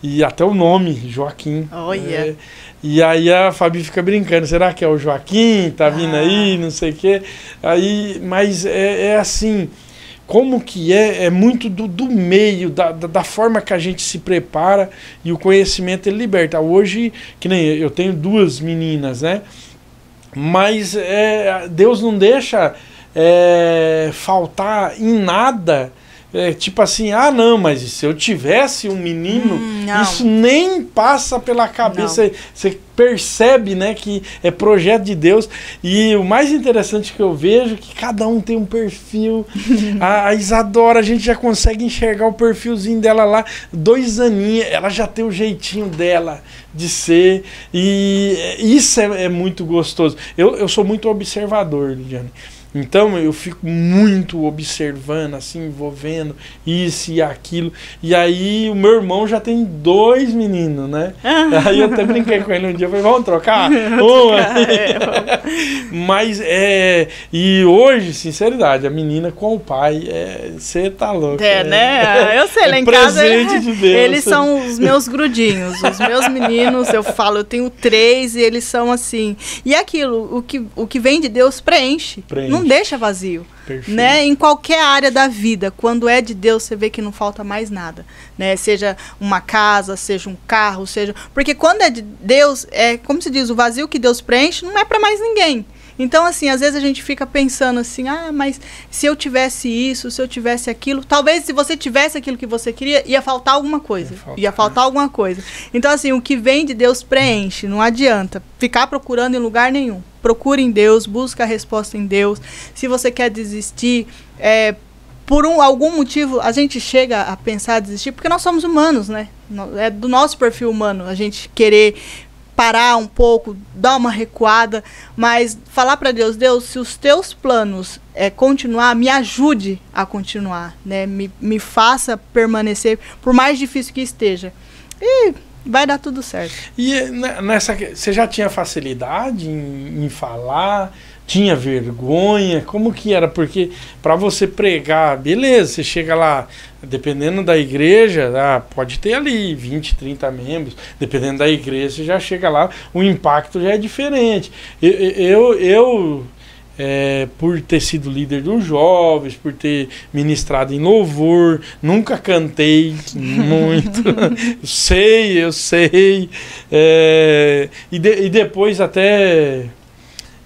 e até o nome, Joaquim. Olha. E aí a Fabi fica brincando, será que é o Joaquim? Tá vindo aí, não sei o quê. Aí, mas é assim, como que é muito do meio, da forma que a gente se prepara e o conhecimento ele liberta. Hoje, que nem eu tenho 2 meninas, né? Mas Deus não deixa faltar em nada. Tipo assim, não, mas se eu tivesse um menino, isso nem passa pela cabeça. Você percebe, né, que é projeto de Deus. E o mais interessante que eu vejo é que cada um tem um perfil. A Isadora, a gente já consegue enxergar o perfilzinho dela lá, 2 aninhos, ela já tem o jeitinho dela de ser. E isso é muito gostoso. Eu sou muito observador, Lidiane. Então eu fico muito observando, assim, vou vendo isso e aquilo. E aí o meu irmão já tem 2 meninos, né? Aí eu até brinquei com ele um dia, falei, vamos trocar? Mas e hoje, sinceridade, a menina com o pai, você tá louco. Né? Eu sei, lá em casa de Deus. Eles são os meus grudinhos, os meus meninos, eu falo, eu tenho 3 e eles são assim. E aquilo, o que vem de Deus preenche. Não deixa vazio. Né? Em qualquer área da vida, quando é de Deus, você vê que não falta mais nada, né? Seja uma casa, seja um carro, seja... Porque quando é de Deus, como se diz, o vazio que Deus preenche não é para mais ninguém. Então, assim, às vezes a gente fica pensando assim, mas se eu tivesse isso, se eu tivesse aquilo, talvez se você tivesse aquilo que você queria, ia faltar alguma coisa. Ia faltar alguma coisa. Então, assim, o que vem de Deus preenche, não adianta ficar procurando em lugar nenhum. Procure em Deus, busca a resposta em Deus. Se você quer desistir, por algum motivo, a gente chega a pensar em desistir, porque nós somos humanos, né? É do nosso perfil humano a gente querer parar um pouco, dar uma recuada, mas falar para Deus, se os teus planos continuar, me ajude a continuar, né? Me faça permanecer, por mais difícil que esteja. E vai dar tudo certo. E você já tinha facilidade em falar? tinha vergonha? Como que era? Porque para você pregar, beleza, você chega lá, dependendo da igreja, pode ter ali 20, 30 membros, dependendo da igreja, você já chega lá, o impacto já é diferente. Por ter sido líder dos jovens, por ter ministrado em louvor, nunca cantei muito, eu sei, e depois até,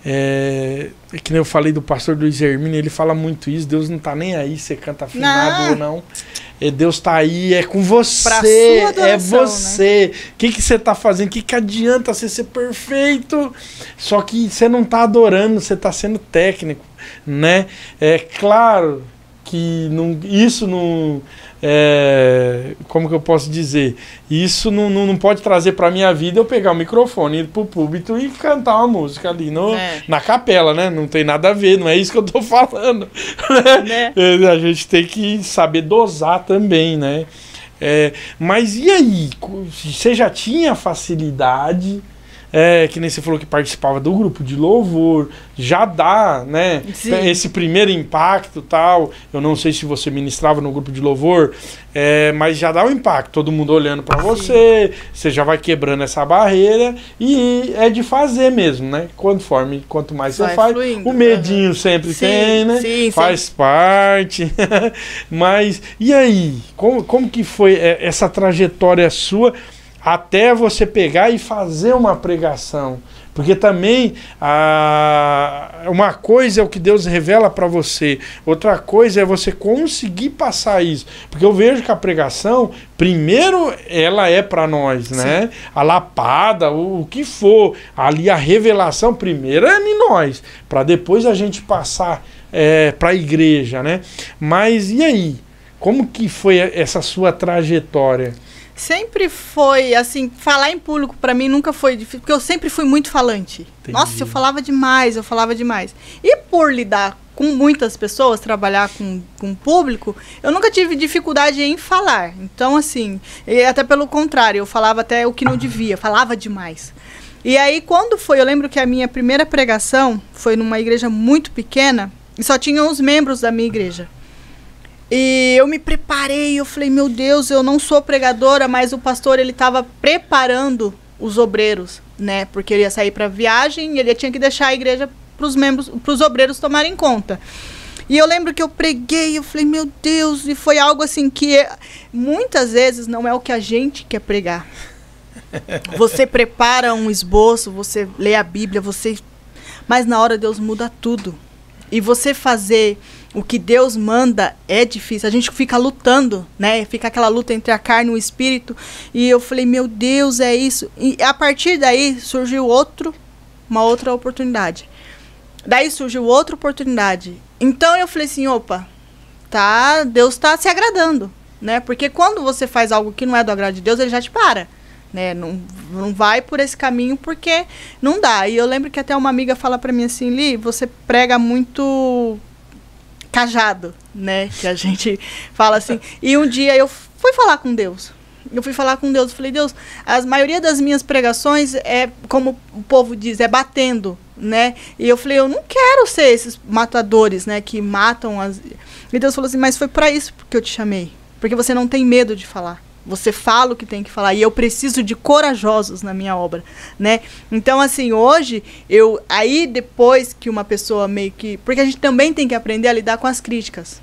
que nem eu falei do pastor Luiz Hermínio, ele fala muito isso, Deus não tá nem aí, você canta afinado ou não. Deus tá aí, é com você, é você. O que você tá fazendo? O que adianta você ser perfeito? Só que você não tá adorando, você tá sendo técnico, né? É claro que isso não... como que eu posso dizer? Isso não pode trazer pra minha vida eu pegar o microfone, ir pro púlpito e cantar uma música ali na capela, né? Não tem nada a ver, não é isso que eu tô falando. Né? A gente tem que saber dosar também, né? Mas e aí? Você já tinha facilidade... que nem você falou que participava do grupo de louvor, já dá, né? Sim. Esse primeiro impacto tal. Eu não sei se você ministrava no grupo de louvor, mas já dá um impacto, todo mundo olhando para você, você já vai quebrando essa barreira e é de fazer mesmo, né? Quanto mais você faz, fluindo, o medinho sempre tem, né? Sim, faz parte. Mas e aí? Como que foi essa trajetória sua até você pegar e fazer uma pregação? Porque também uma coisa é o que Deus revela para você, outra coisa é você conseguir passar isso. Porque eu vejo que a pregação, primeiro ela é para nós, né? A lapada, o que for, ali a revelação primeiro é em nós, para depois a gente passar para a igreja, né? Mas e aí? Como que foi essa sua trajetória? Sempre foi, assim, falar em público pra mim nunca foi difícil, porque eu sempre fui muito falante. Entendi. Nossa, eu falava demais. E por lidar com muitas pessoas, trabalhar com público, eu nunca tive dificuldade em falar. Então, assim, até pelo contrário, eu falava até o que não devia, falava demais. E aí, quando foi, eu lembro que a minha primeira pregação foi numa igreja muito pequena, e só tinham os membros da minha igreja. E eu me preparei, eu falei, meu Deus, eu não sou pregadora, mas o pastor, ele estava preparando os obreiros, né? Porque ele ia sair para viagem e ele tinha que deixar a igreja para os obreiros tomarem conta. E eu lembro que eu preguei, eu falei, meu Deus, e foi algo assim que muitas vezes não é o que a gente quer pregar. Você prepara um esboço, você lê a Bíblia, mas na hora Deus muda tudo. E você fazer o que Deus manda é difícil. A gente fica lutando, né? Fica aquela luta entre a carne e o espírito. E eu falei, meu Deus, é isso. E a partir daí surgiu uma outra oportunidade. Daí surgiu outra oportunidade. Então eu falei assim, opa, Deus está se agradando, né? Porque quando você faz algo que não é do agrado de Deus, ele já te para. Né? Não vai por esse caminho porque não dá. E eu lembro que até uma amiga fala pra mim assim, Li, você prega muito cajado, né? Que a gente fala assim. E um dia eu fui falar com Deus. Eu falei, Deus, a maioria das minhas pregações é, como o povo diz, é batendo, né? E eu falei, eu não quero ser esses matadores, né? Que matam as... E Deus falou assim, mas foi pra isso que eu te chamei. Porque você não tem medo de falar. Você fala o que tem que falar. E eu preciso de corajosos na minha obra, né? Então, assim, hoje, aí depois que uma pessoa meio que... Porque a gente também tem que aprender a lidar com as críticas.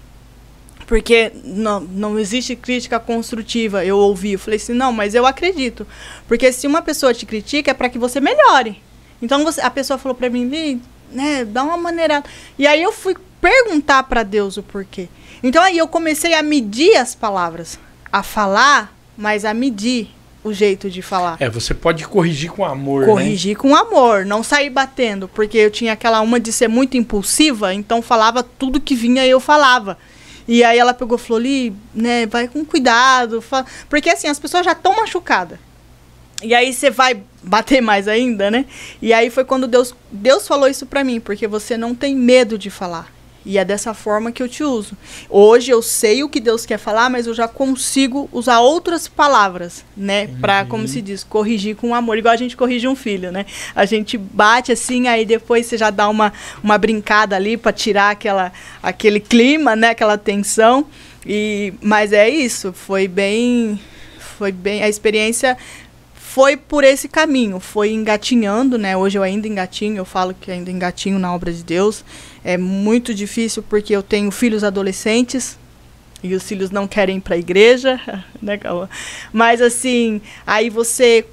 Porque não existe crítica construtiva. Eu falei assim, não, mas eu acredito. Porque se uma pessoa te critica, é para que você melhore. Então, a pessoa falou para mim, né, dá uma maneirada. E aí eu fui perguntar para Deus o porquê. Então, aí eu comecei a medir as palavras. A falar, mas a medir o jeito de falar. Você pode corrigir com amor, Corrigir, né? Com amor, não sair batendo. Porque eu tinha aquela uma de ser muito impulsiva, então falava tudo que vinha e eu falava. E aí ela pegou e falou, Li, né, vai com cuidado. Porque assim, as pessoas já estão machucadas. E aí você vai bater mais ainda, né? E aí foi quando Deus falou isso pra mim, porque você não tem medo de falar. E é dessa forma que eu te uso. Hoje eu sei o que Deus quer falar, mas eu já consigo usar outras palavras, né? Pra, como se diz, corrigir com amor. Igual a gente corrige um filho, né? A gente bate assim, aí depois você já dá uma brincada ali pra tirar aquele clima, né? Aquela tensão. Mas é isso, foi bem... A experiência foi por esse caminho, foi engatinhando, né? Hoje eu ainda engatinho, eu falo que ainda engatinho na obra de Deus. É muito difícil porque eu tenho filhos adolescentes e os filhos não querem ir para a igreja, né, Cauã? Mas assim, aí você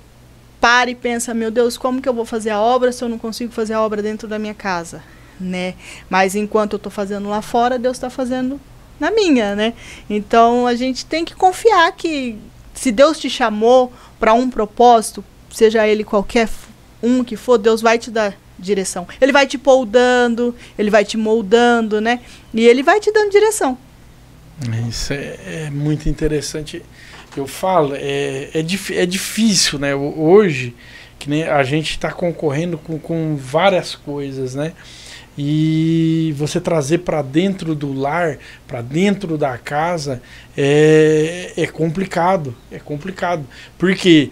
para e pensa, meu Deus, como que eu vou fazer a obra se eu não consigo fazer a obra dentro da minha casa, né? Mas enquanto eu estou fazendo lá fora, Deus está fazendo na minha, né? Então a gente tem que confiar que se Deus te chamou para um propósito, seja ele qualquer um que for, Deus vai te dar direção. Ele vai te poldando, ele vai te moldando, né? E ele vai te dando direção. Isso é muito interessante. Eu falo, é difícil, né? Hoje, que nem a gente está concorrendo com várias coisas, né? E você trazer para dentro do lar, para dentro da casa, é complicado. É complicado. Porque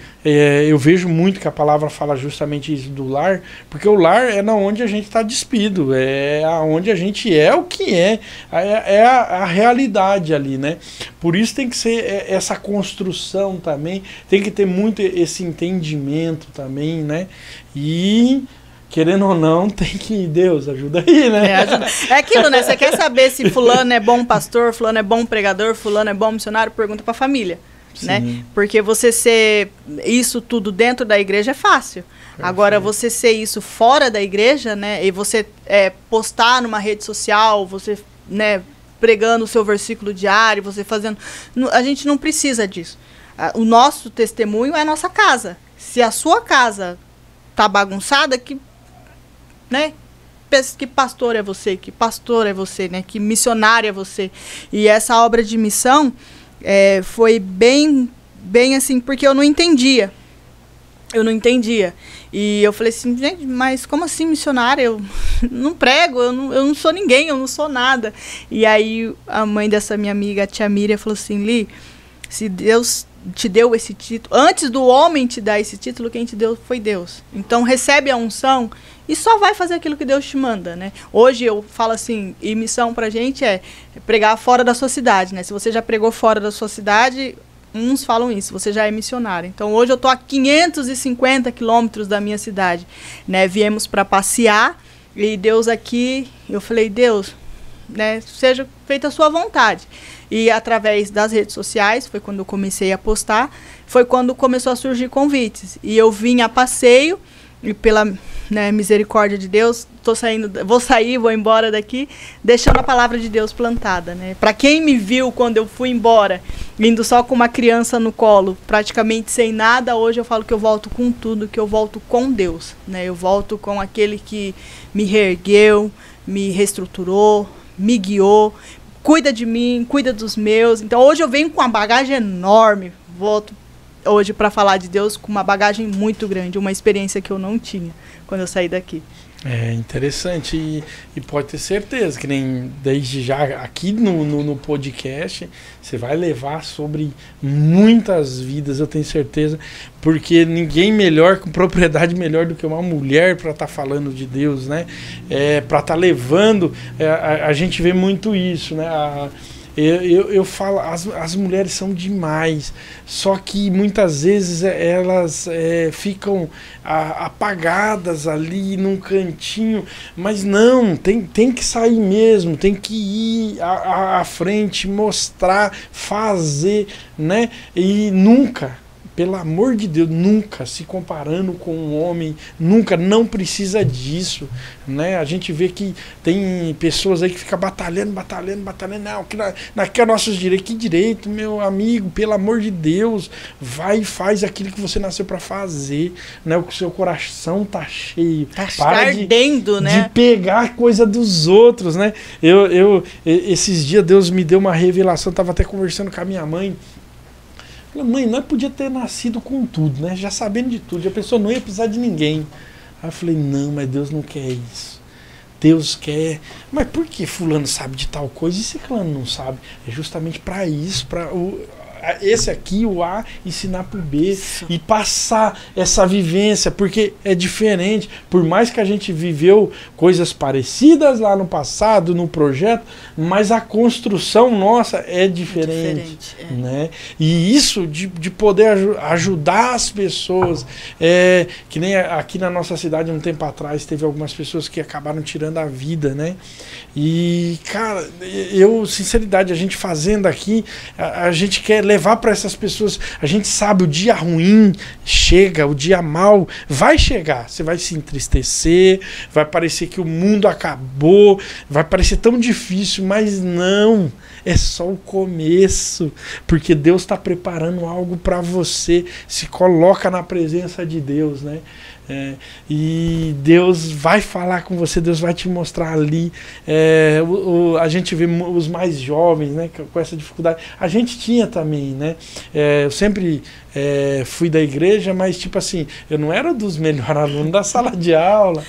eu vejo muito que a palavra fala justamente isso do lar, porque o lar é na onde a gente está despido, é onde a gente é o que é a realidade ali, né? Por isso tem que ser essa construção também, tem que ter muito esse entendimento também, né? E... querendo ou não, tem que... Deus, ajuda aí, né? É aquilo, né? Você quer saber se fulano é bom pastor, fulano é bom pregador, fulano é bom missionário? Pergunta pra família, né? Porque você ser isso tudo dentro da igreja é fácil. Agora, você ser isso fora da igreja, né? E você postar numa rede social, você, né, pregando o seu versículo diário, você fazendo... A gente não precisa disso. O nosso testemunho é a nossa casa. Se a sua casa tá bagunçada, né? Que pastor é você, que pastor é você, né? Que missionário é você. E essa obra de missão foi bem assim, porque eu não entendia. E eu falei assim, gente, mas como assim missionária? Eu não prego, eu não sou ninguém, eu não sou nada. E aí a mãe dessa minha amiga, a tia Miriam, falou assim, Li, se Deus te deu esse título, antes do homem te dar esse título, quem te deu foi Deus. Então recebe a unção e só vai fazer aquilo que Deus te manda, né? Hoje eu falo assim, e missão pra gente é pregar fora da sua cidade, né? Se você já pregou fora da sua cidade, uns falam isso, você já é missionário. Então hoje eu tô a 550 quilômetros da minha cidade, né? Viemos para passear e Deus aqui, eu falei, Deus, né? Seja feita a sua vontade. E através das redes sociais, foi quando eu comecei a postar, foi quando começou a surgir convites. E eu vim a passeio, e pela, né, misericórdia de Deus, vou embora daqui, deixando a palavra de Deus plantada, né? Para quem me viu quando eu fui embora, indo só com uma criança no colo, praticamente sem nada, hoje eu falo que eu volto com tudo, que eu volto com Deus, né? Eu volto com aquele que me reergueu, me reestruturou, me guiou, cuida de mim, cuida dos meus. Então hoje eu venho com uma bagagem enorme, volto hoje para falar de Deus com uma bagagem muito grande, uma experiência que eu não tinha quando eu saí daqui. É interessante e pode ter certeza que nem desde já aqui no podcast você vai levar sobre muitas vidas, eu tenho certeza, porque ninguém melhor, com propriedade melhor do que uma mulher para estar falando de Deus, né? Para estar levando, a gente vê muito isso, né? Eu falo, as mulheres são demais, só que muitas vezes elas ficam apagadas ali num cantinho, mas não, tem que sair mesmo, tem que ir à frente, mostrar, fazer, né? E nunca, pelo amor de Deus, nunca se comparando com um homem, nunca, não precisa disso, né? A gente vê que tem pessoas aí que ficam batalhando, não, que é nossos direitos. Que direito, meu amigo, pelo amor de Deus, vai e faz aquilo que você nasceu para fazer, né? O que o seu coração tá cheio. Tá ardendo, né? De pegar coisa dos outros, né? Esses dias Deus me deu uma revelação, tava até conversando com a minha mãe. Mãe, nós podia ter nascido com tudo, né? Já sabendo de tudo, já pensou, não ia precisar de ninguém. Aí eu falei, não, mas Deus não quer isso. Deus quer. Mas por que fulano sabe de tal coisa e ciclano não sabe? É justamente para isso, para esse aqui, o A, ensinar pro B e passar essa vivência, porque é diferente. Por mais que a gente viveu coisas parecidas lá no passado, no projeto, mas a construção nossa é diferente. Né? E isso de poder ajudar as pessoas, que nem aqui na nossa cidade, um tempo atrás, teve algumas pessoas que acabaram tirando a vida, né? E, cara, sinceridade, a gente fazendo aqui, a gente quer levar para essas pessoas. A gente sabe, o dia ruim chega, o dia mal vai chegar. Você vai se entristecer, vai parecer que o mundo acabou, vai parecer tão difícil, mas não. É só o começo, porque Deus está preparando algo para você. Se coloca na presença de Deus, né? E Deus vai falar com você, Deus vai te mostrar ali. A gente vê os mais jovens, né, com essa dificuldade. A gente tinha também, né? Eu sempre fui da igreja, mas tipo assim, eu não era dos melhores alunos da sala de aula.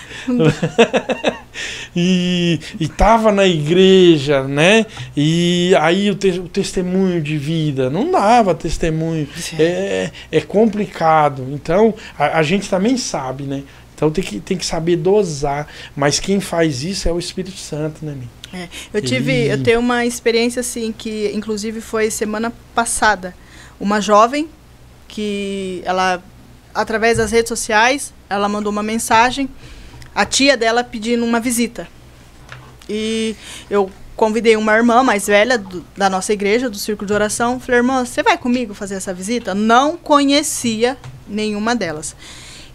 E tava na igreja, né? E aí o testemunho de vida não dava testemunho. É complicado. Então a gente também sabe, né? Então tem que saber dosar. Mas quem faz isso é o Espírito Santo, né, minha? Eu tenho uma experiência assim que inclusive foi semana passada. Uma jovem que ela, através das redes sociais, ela mandou uma mensagem, a tia dela pedindo uma visita. E eu convidei uma irmã mais velha da nossa igreja, do Círculo de Oração. Falei, irmã, você vai comigo fazer essa visita? Não conhecia nenhuma delas.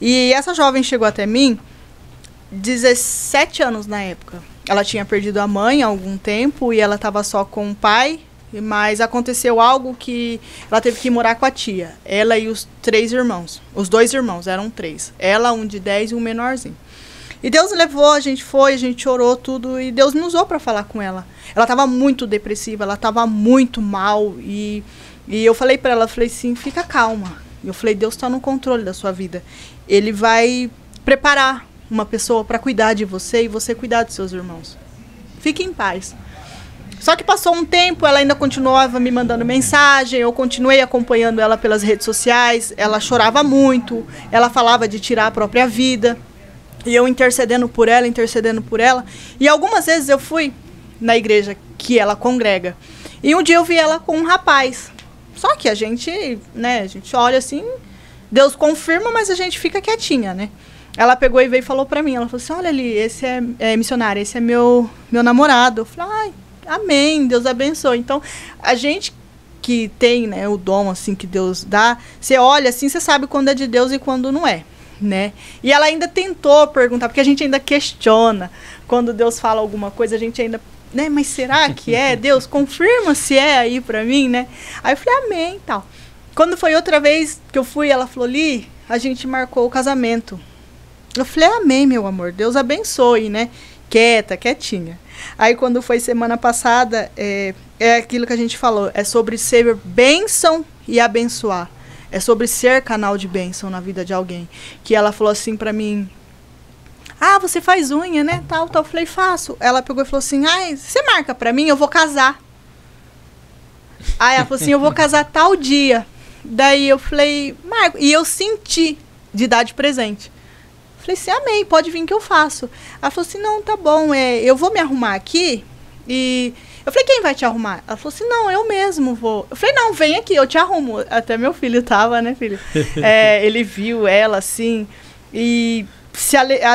E essa jovem chegou até mim, 17 anos na época. Ela tinha perdido a mãe há algum tempo e ela estava só com o pai, mas aconteceu algo que ela teve que morar com a tia. Ela e os 3 irmãos. Os 2 irmãos, eram 3. Ela, um de 10 e um menorzinho. E Deus levou, a gente orou tudo e Deus me usou para falar com ela. Ela estava muito depressiva, ela estava muito mal e eu falei para ela, falei assim, fica calma. Eu falei, Deus está no controle da sua vida. Ele vai preparar uma pessoa para cuidar de você e você cuidar dos seus irmãos. Fique em paz. Só que passou um tempo, ela ainda continuava me mandando mensagem, eu continuei acompanhando ela pelas redes sociais, ela chorava muito, ela falava de tirar a própria vida. E eu intercedendo por ela. E algumas vezes eu fui na igreja que ela congrega. E um dia eu vi ela com um rapaz. Só que a gente, né, a gente olha assim, Deus confirma, mas a gente fica quietinha, né? Ela pegou e veio e falou pra mim, ela falou assim, olha ali, esse é missionário, esse é meu namorado. Eu falei, ai, amém, Deus abençoe. Então, a gente que tem, né, o dom, assim, que Deus dá, você olha assim, você sabe quando é de Deus e quando não é. Né? E ela ainda tentou perguntar, porque a gente ainda questiona quando Deus fala alguma coisa, a gente ainda, né, mas será que é? Deus, confirma se é aí pra mim, né? Aí eu falei, amém, tal. Quando foi outra vez que eu fui, ela falou, Li, a gente marcou o casamento. Eu falei, amém, meu amor, Deus abençoe, né? Quietinha. Aí quando foi semana passada, é aquilo que a gente falou, é sobre ser bênção e abençoar. É sobre ser canal de bênção na vida de alguém. Que ela falou assim pra mim, você faz unha, né? Tal. Eu falei, faço. Ela pegou e falou assim, você marca pra mim, eu vou casar. Aí ela falou assim, eu vou casar tal dia. Daí eu falei, marco. E eu senti de dar de presente. Falei assim, amém, pode vir que eu faço. Ela falou assim, não, tá bom, eu vou me arrumar aqui e... Eu falei, quem vai te arrumar? Ela falou assim, não, eu mesmo vou. Eu falei, não, vem aqui, eu te arrumo. Até meu filho tava, né, filho? Ele viu ela, assim, e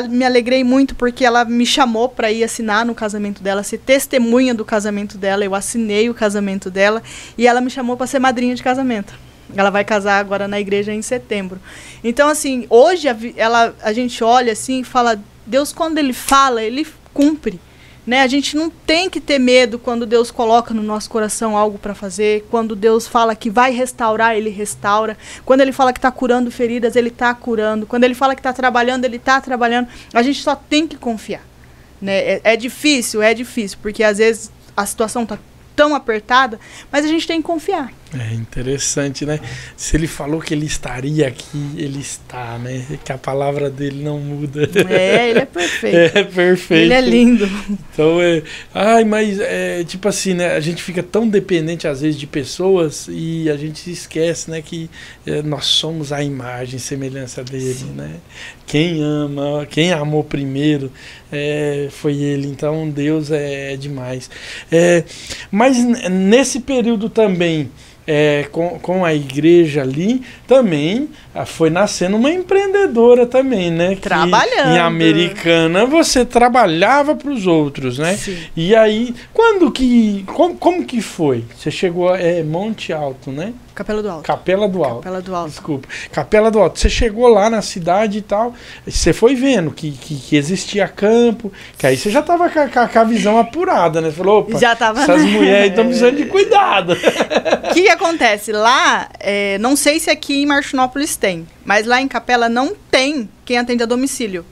me alegrei muito porque ela me chamou para ir assinar no casamento dela, ser testemunha do casamento dela. Eu assinei o casamento dela e ela me chamou para ser madrinha de casamento. Ela vai casar agora na igreja em setembro. Então, assim, hoje a gente olha assim e fala, Deus, quando Ele fala, Ele cumpre. Né? A gente não tem que ter medo quando Deus coloca no nosso coração algo para fazer. Quando Deus fala que vai restaurar, Ele restaura. Quando Ele fala que está curando feridas, Ele está curando. Quando Ele fala que está trabalhando, Ele está trabalhando. A gente só tem que confiar. Né? É difícil, porque às vezes a situação está tão apertada, mas a gente tem que confiar. É interessante, né? Se ele falou que ele estaria aqui, ele está, né? Que a palavra dele não muda. Ele é perfeito. É perfeito. Ele é lindo. Então, ai, mas tipo assim, né? A gente fica tão dependente às vezes de pessoas e a gente se esquece, né? Que nós somos a imagem e semelhança dele, sim, né? Quem ama, quem amou primeiro foi ele. Então, Deus é demais. Mas nesse período também, com a igreja ali, também foi nascendo uma empreendedora também, né? Trabalhando. Em Americana você trabalhava para os outros, né? Sim. E aí, como que foi? Você chegou Monte Alto, né? Capela do Alto. Capela do Alto. Capela do Alto. Desculpa. Capela do Alto. Você chegou lá na cidade e tal, você foi vendo que existia campo, que aí você já tava com a visão apurada, né? Você falou, opa, já tava, essas mulheres estão precisando de cuidado. O que acontece? Lá, não sei se aqui em Martinópolis tem, mas lá em Capela não tem quem atende a domicílio.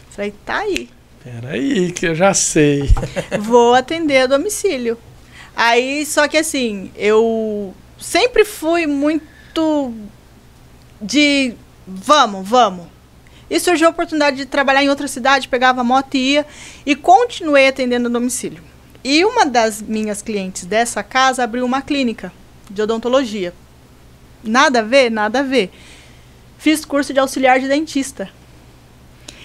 Falei, tá aí. Peraí, que eu já sei. Vou atender a domicílio. Aí, só que assim, eu sempre fui muito de vamos. E surgiu a oportunidade de trabalhar em outra cidade, pegava a moto e ia, e continuei atendendo a domicílio. E uma das minhas clientes dessa casa abriu uma clínica de odontologia. Nada a ver, nada a ver. Fiz curso de auxiliar de dentista.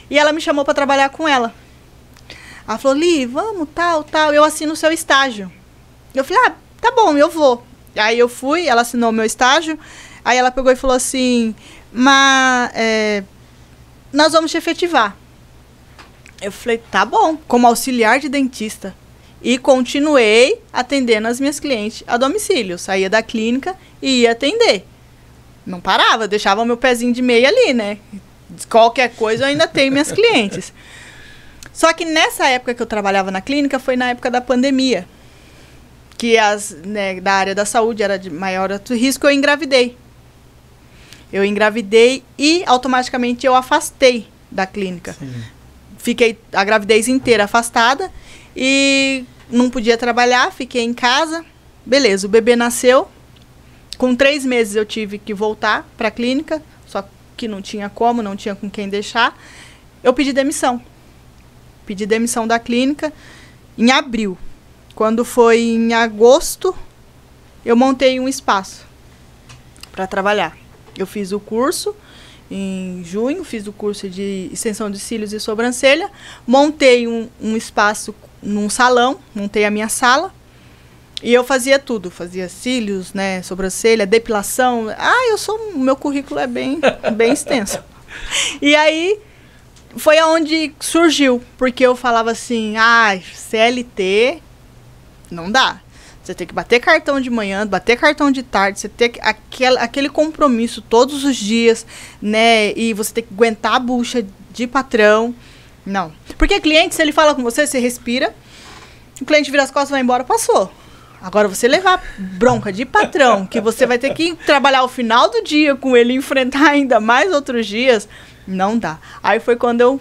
E ela me chamou para trabalhar com ela. Ela falou, Li, vamos, tal, eu assino o seu estágio. Eu falei, tá bom, eu vou. Aí eu fui, ela assinou o meu estágio. Aí ela pegou e falou assim, mas nós vamos te efetivar. Eu falei, tá bom, como auxiliar de dentista. E continuei atendendo as minhas clientes a domicílio. Eu saía da clínica e ia atender. Não parava, deixava o meu pezinho de meia ali, né? Qualquer coisa eu ainda tenho minhas clientes. Só que nessa época que eu trabalhava na clínica, foi na época da pandemia. Que da área da saúde era de maior risco, eu engravidei. Eu engravidei e automaticamente eu afastei da clínica. Sim. Fiquei a gravidez inteira afastada e não podia trabalhar, fiquei em casa. Beleza, o bebê nasceu. Com 3 meses eu tive que voltar para a clínica, só que não tinha como, não tinha com quem deixar. Eu pedi demissão. Pedi demissão da clínica em abril. Quando foi em agosto, eu montei um espaço para trabalhar. Eu fiz o curso em junho, fiz o curso de extensão de cílios e sobrancelha, montei um espaço num salão, montei a minha sala e eu fazia tudo. Fazia cílios, né, sobrancelha, depilação. O meu currículo é bem extenso. E aí foi aonde surgiu, porque eu falava assim, CLT... não dá. Você tem que bater cartão de manhã, bater cartão de tarde, você tem aquele compromisso todos os dias, né? E você tem que aguentar a bucha de patrão. Não. Porque cliente, se ele fala com você, você respira, o cliente vira as costas e vai embora, passou. Agora, você levar bronca de patrão, que você vai ter que trabalhar o final do dia com ele, enfrentar ainda mais outros dias, não dá. Aí foi quando eu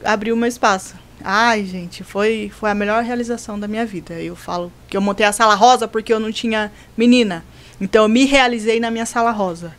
abri o meu espaço. Ai, gente, foi a melhor realização da minha vida. Eu falo que eu montei a sala rosa porque eu não tinha menina. Então, eu me realizei na minha sala rosa.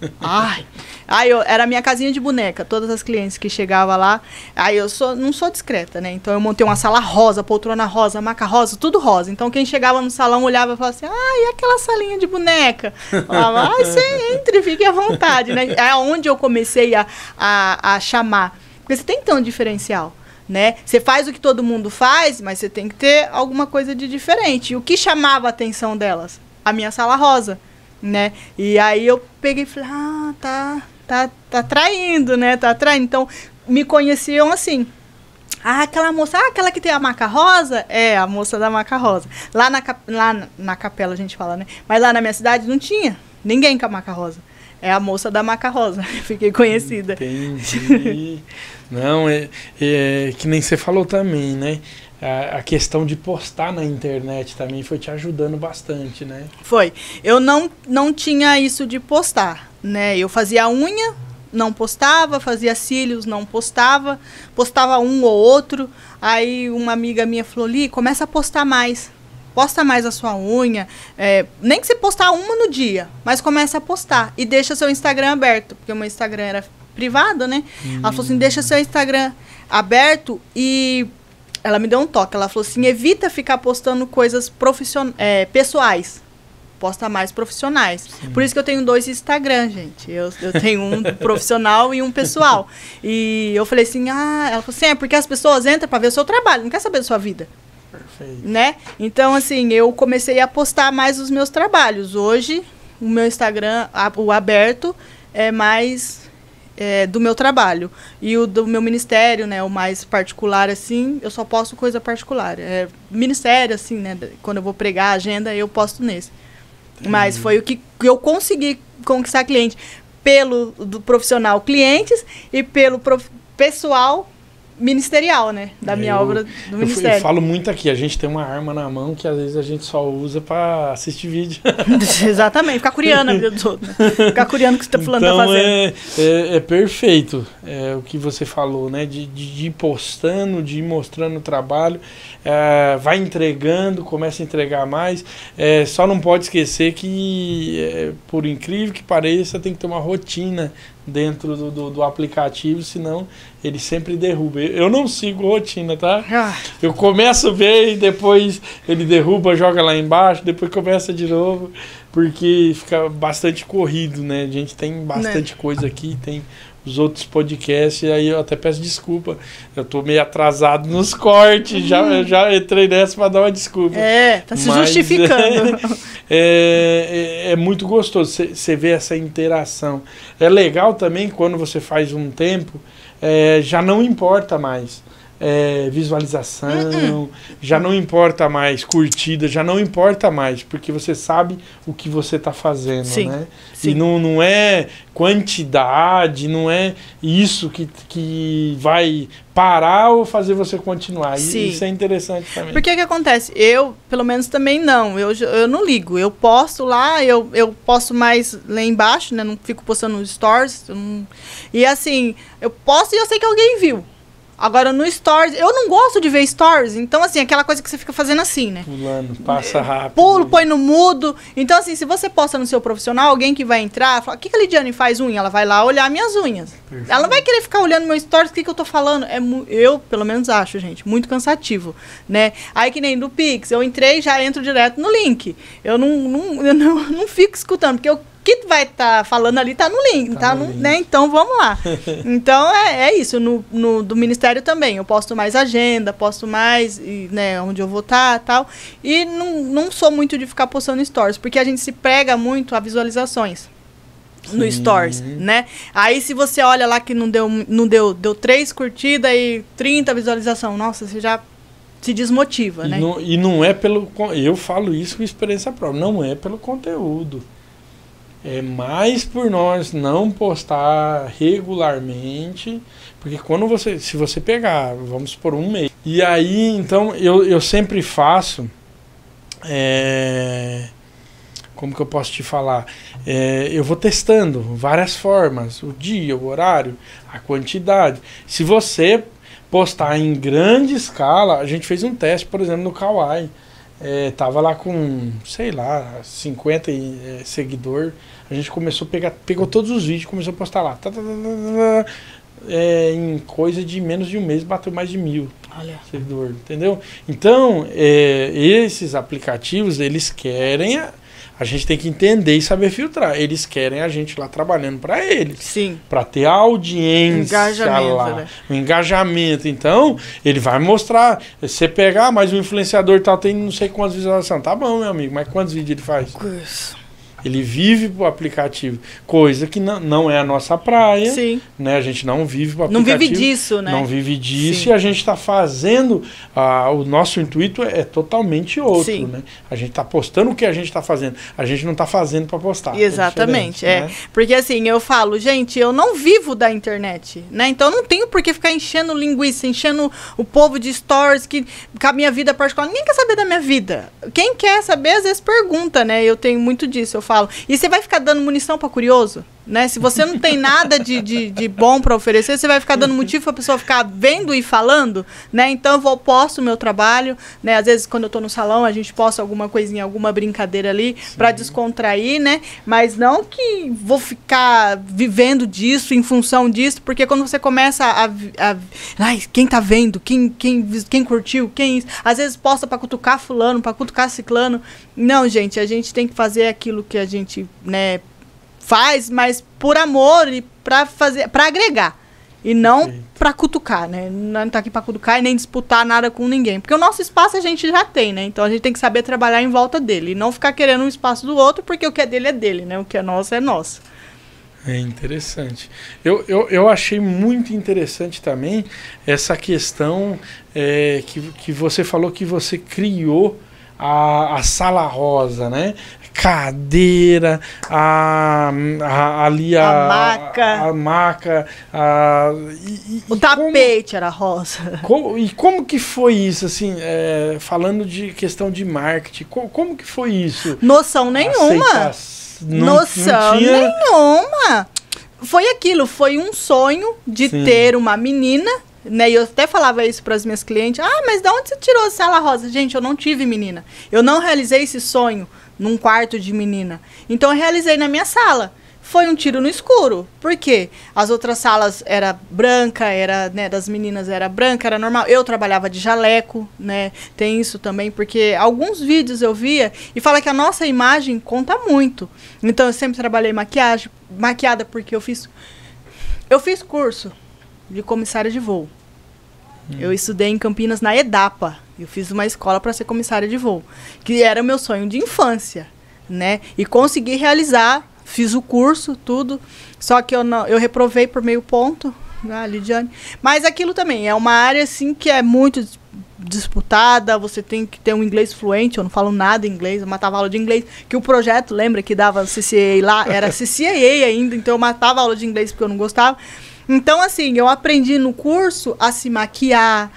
Era a minha casinha de boneca. Todas as clientes que chegavam lá. Aí, não sou discreta, né? Então, eu montei uma sala rosa, poltrona rosa, maca rosa, tudo rosa. Então, quem chegava no salão olhava e falava assim, e aquela salinha de boneca? Falava, você entre, fique à vontade, né? É onde eu comecei a chamar. Porque você tem que ter um diferencial. Né? Você faz o que todo mundo faz, mas você tem que ter alguma coisa de diferente. E o que chamava a atenção delas? A minha sala rosa, né? E aí eu peguei e falei, tá atraindo, né? Tá atraindo. Então, me conheciam assim. Aquela moça, aquela que tem a maca rosa? É, a moça da maca rosa. Lá na capela a gente fala, né? Mas lá na minha cidade não tinha ninguém com a maca rosa. É a moça da maca rosa. Fiquei conhecida. Entendi. Não, que nem você falou também, né? A questão de postar na internet também foi te ajudando bastante, né? Foi. Eu não tinha isso de postar, né? Eu fazia unha, não postava, fazia cílios, não postava um ou outro. Aí uma amiga minha falou, Li, começa a postar mais. posta mais a sua unha, nem que você postar uma no dia, mas começa a postar e deixa seu Instagram aberto, porque o meu Instagram era privado, né? Ela falou assim, deixa seu Instagram aberto e ela me deu um toque, ela falou assim, evita ficar postando coisas pessoais, posta mais profissionais. Sim. Por isso que eu tenho 2 Instagram, gente. Eu tenho um profissional e um pessoal. E eu falei assim, ela falou assim, porque as pessoas entram para ver o seu trabalho, não quer saber da sua vida. Perfeito. Né? Então, assim, eu comecei a postar mais os meus trabalhos. Hoje, o meu Instagram, o aberto, é mais do meu trabalho. E o do meu ministério, né, o mais particular, assim, eu só posto coisa particular. Ministério, assim, né, quando eu vou pregar a agenda, eu posto nesse. Mas foi o que eu consegui conquistar cliente do profissional clientes e pelo pessoal ministerial, né? Da minha obra do ministério. Eu falo muito aqui, a gente tem uma arma na mão que às vezes a gente só usa para assistir vídeo. Exatamente, ficar curiando a vida dos outros, né? Ficar curiando o que o fulano tá fazendo. É perfeito o que você falou, né? De ir postando, de ir mostrando o trabalho, vai entregando, começa a entregar mais. Só não pode esquecer que, por incrível que pareça, tem que ter uma rotina dentro do aplicativo, senão ele sempre derruba. Eu não sigo rotina, tá? Eu começo bem, depois ele derruba, joga lá embaixo, depois começa de novo, porque fica bastante corrido, né? A gente tem bastante coisa aqui, tem os outros podcasts, e aí eu até peço desculpa. Eu tô meio atrasado nos cortes, já entrei nessa para dar uma desculpa. Tá se justificando. É muito gostoso você ver essa interação. É legal também quando você faz um tempo, já não importa mais visualização, já não importa mais curtida, já não importa mais, porque você sabe o que você está fazendo, sim, né? Sim. E não é quantidade, não é isso que vai parar ou fazer você continuar. Sim. Isso é interessante também. Porque o que acontece? Eu, pelo menos, também não. Eu não ligo. Eu posto lá, eu posto mais lá embaixo, né? Não fico postando nos stories. E assim, eu posto e eu sei que alguém viu. Agora, no Stories, eu não gosto de ver Stories. Então, assim, aquela coisa que você fica fazendo assim, né? Pulando, passa rápido. Pulo, põe no mudo. Então, assim, se você posta no seu profissional, alguém que vai entrar, fala, o que a Lidiane faz unha? Ela vai lá olhar minhas unhas. Perfeito. Ela vai querer ficar olhando meu Stories, o que eu tô falando? Eu, pelo menos, acho, gente, muito cansativo, né? Aí, que nem do Pix, eu entrei, já entro direto no link. Eu não fico escutando, porque o que vai estar falando ali tá no link, tá no link. Né? Então, vamos lá. Então, é isso. Do Ministério também. Eu posto mais agenda, posto mais, né, onde eu vou estar e tal. E não sou muito de ficar postando stories, porque a gente se prega muito a visualizações. Sim. No stories, né? Aí, se você olha lá que deu 3 curtidas e 30 visualização, nossa, você já se desmotiva, né? E não é pelo... Eu falo isso com experiência própria. Não é pelo conteúdo. É mais por nós não postar regularmente, porque se você pegar, vamos supor, um mês, e aí, então, eu sempre faço, como que eu posso te falar? Eu vou testando várias formas, o dia, o horário, a quantidade. Se você postar em grande escala, a gente fez um teste, por exemplo, no Kawaii. Tava lá com, sei lá, 50 seguidor. A gente começou a pegou todos os vídeos, começou a postar lá. Em coisa de menos de um mês, bateu mais de 1.000 seguidor, entendeu? Então, esses aplicativos, eles querem... A gente tem que entender e saber filtrar. Eles querem a gente lá trabalhando para eles. Sim. Para ter a audiência lá. Né? O engajamento. Então, ele vai mostrar. Você pegar mais um influenciador tal, tem não sei quantas visualizações. Tá bom, meu amigo, mas quantos vídeos ele faz? Ele vive pro aplicativo. Coisa que não é a nossa praia. Sim. Né? A gente não vive pro aplicativo. Não vive disso, né? Não vive disso. Sim. E a gente está fazendo... o nosso intuito é totalmente outro. Sim. Né? A gente está postando o que a gente está fazendo. A gente não está fazendo para postar. Exatamente. Né? Porque assim, eu falo, gente, eu não vivo da internet. Né? Então eu não tenho por que ficar enchendo linguiça, enchendo o povo de stories com a minha vida particular. Ninguém quer saber da minha vida. Quem quer saber, às vezes pergunta, né? Eu tenho muito disso, eu falo. E você vai ficar dando munição para curioso? né? Se você não tem nada de bom para oferecer, você vai ficar dando motivo para a pessoa ficar vendo e falando, né? Então eu posto o meu trabalho, né? Às vezes quando eu tô no salão, a gente posta alguma coisinha, alguma brincadeira ali para descontrair, né? Mas não que vou ficar vivendo disso, em função disso, porque quando você começa ai, quem tá vendo, quem curtiu, às vezes posta para cutucar fulano, para cutucar ciclano. Não, gente, a gente tem que fazer aquilo que a gente, né, faz, mas por amor e para agregar. E não para cutucar, né? Não tá aqui para cutucar e nem disputar nada com ninguém. Porque o nosso espaço a gente já tem, né? Então a gente tem que saber trabalhar em volta dele. E não ficar querendo um espaço do outro, porque o que é dele, né? O que é nosso é nosso. É interessante. Eu achei muito interessante também essa questão que você falou que você criou a Sala Rosa, né? Cadeira, ali a maca, o tapete era rosa. E como que foi isso, assim, falando de questão de marketing, como que foi isso? Noção nenhuma. Noção nenhuma. Foi aquilo, foi um sonho de ter uma menina, né? E eu até falava isso para as minhas clientes. Ah, mas de onde você tirou a Sala Rosa? Gente, eu não tive menina. Eu não realizei esse sonho num quarto de menina. Então eu realizei na minha sala. Foi um tiro no escuro. Por quê? As outras salas era branca, né, das meninas era branca, era normal. Eu trabalhava de jaleco, né? Tem isso também, porque alguns vídeos eu via e fala que a nossa imagem conta muito. Então eu sempre trabalhei maquiada porque eu fiz curso de comissária de voo. Eu estudei em Campinas na EDAPA. Eu fiz uma escola para ser comissária de voo, que era o meu sonho de infância, né? E consegui realizar, fiz o curso, tudo. Só que eu reprovei por meio ponto, Lidiane. Mas aquilo também é uma área assim que é muito disputada, você tem que ter um inglês fluente. Eu não falo nada em inglês, eu matava aula de inglês, que o projeto, lembra que dava CCA lá, era CCA ainda, então eu matava aula de inglês porque eu não gostava. Então, assim, eu aprendi no curso a se maquiar,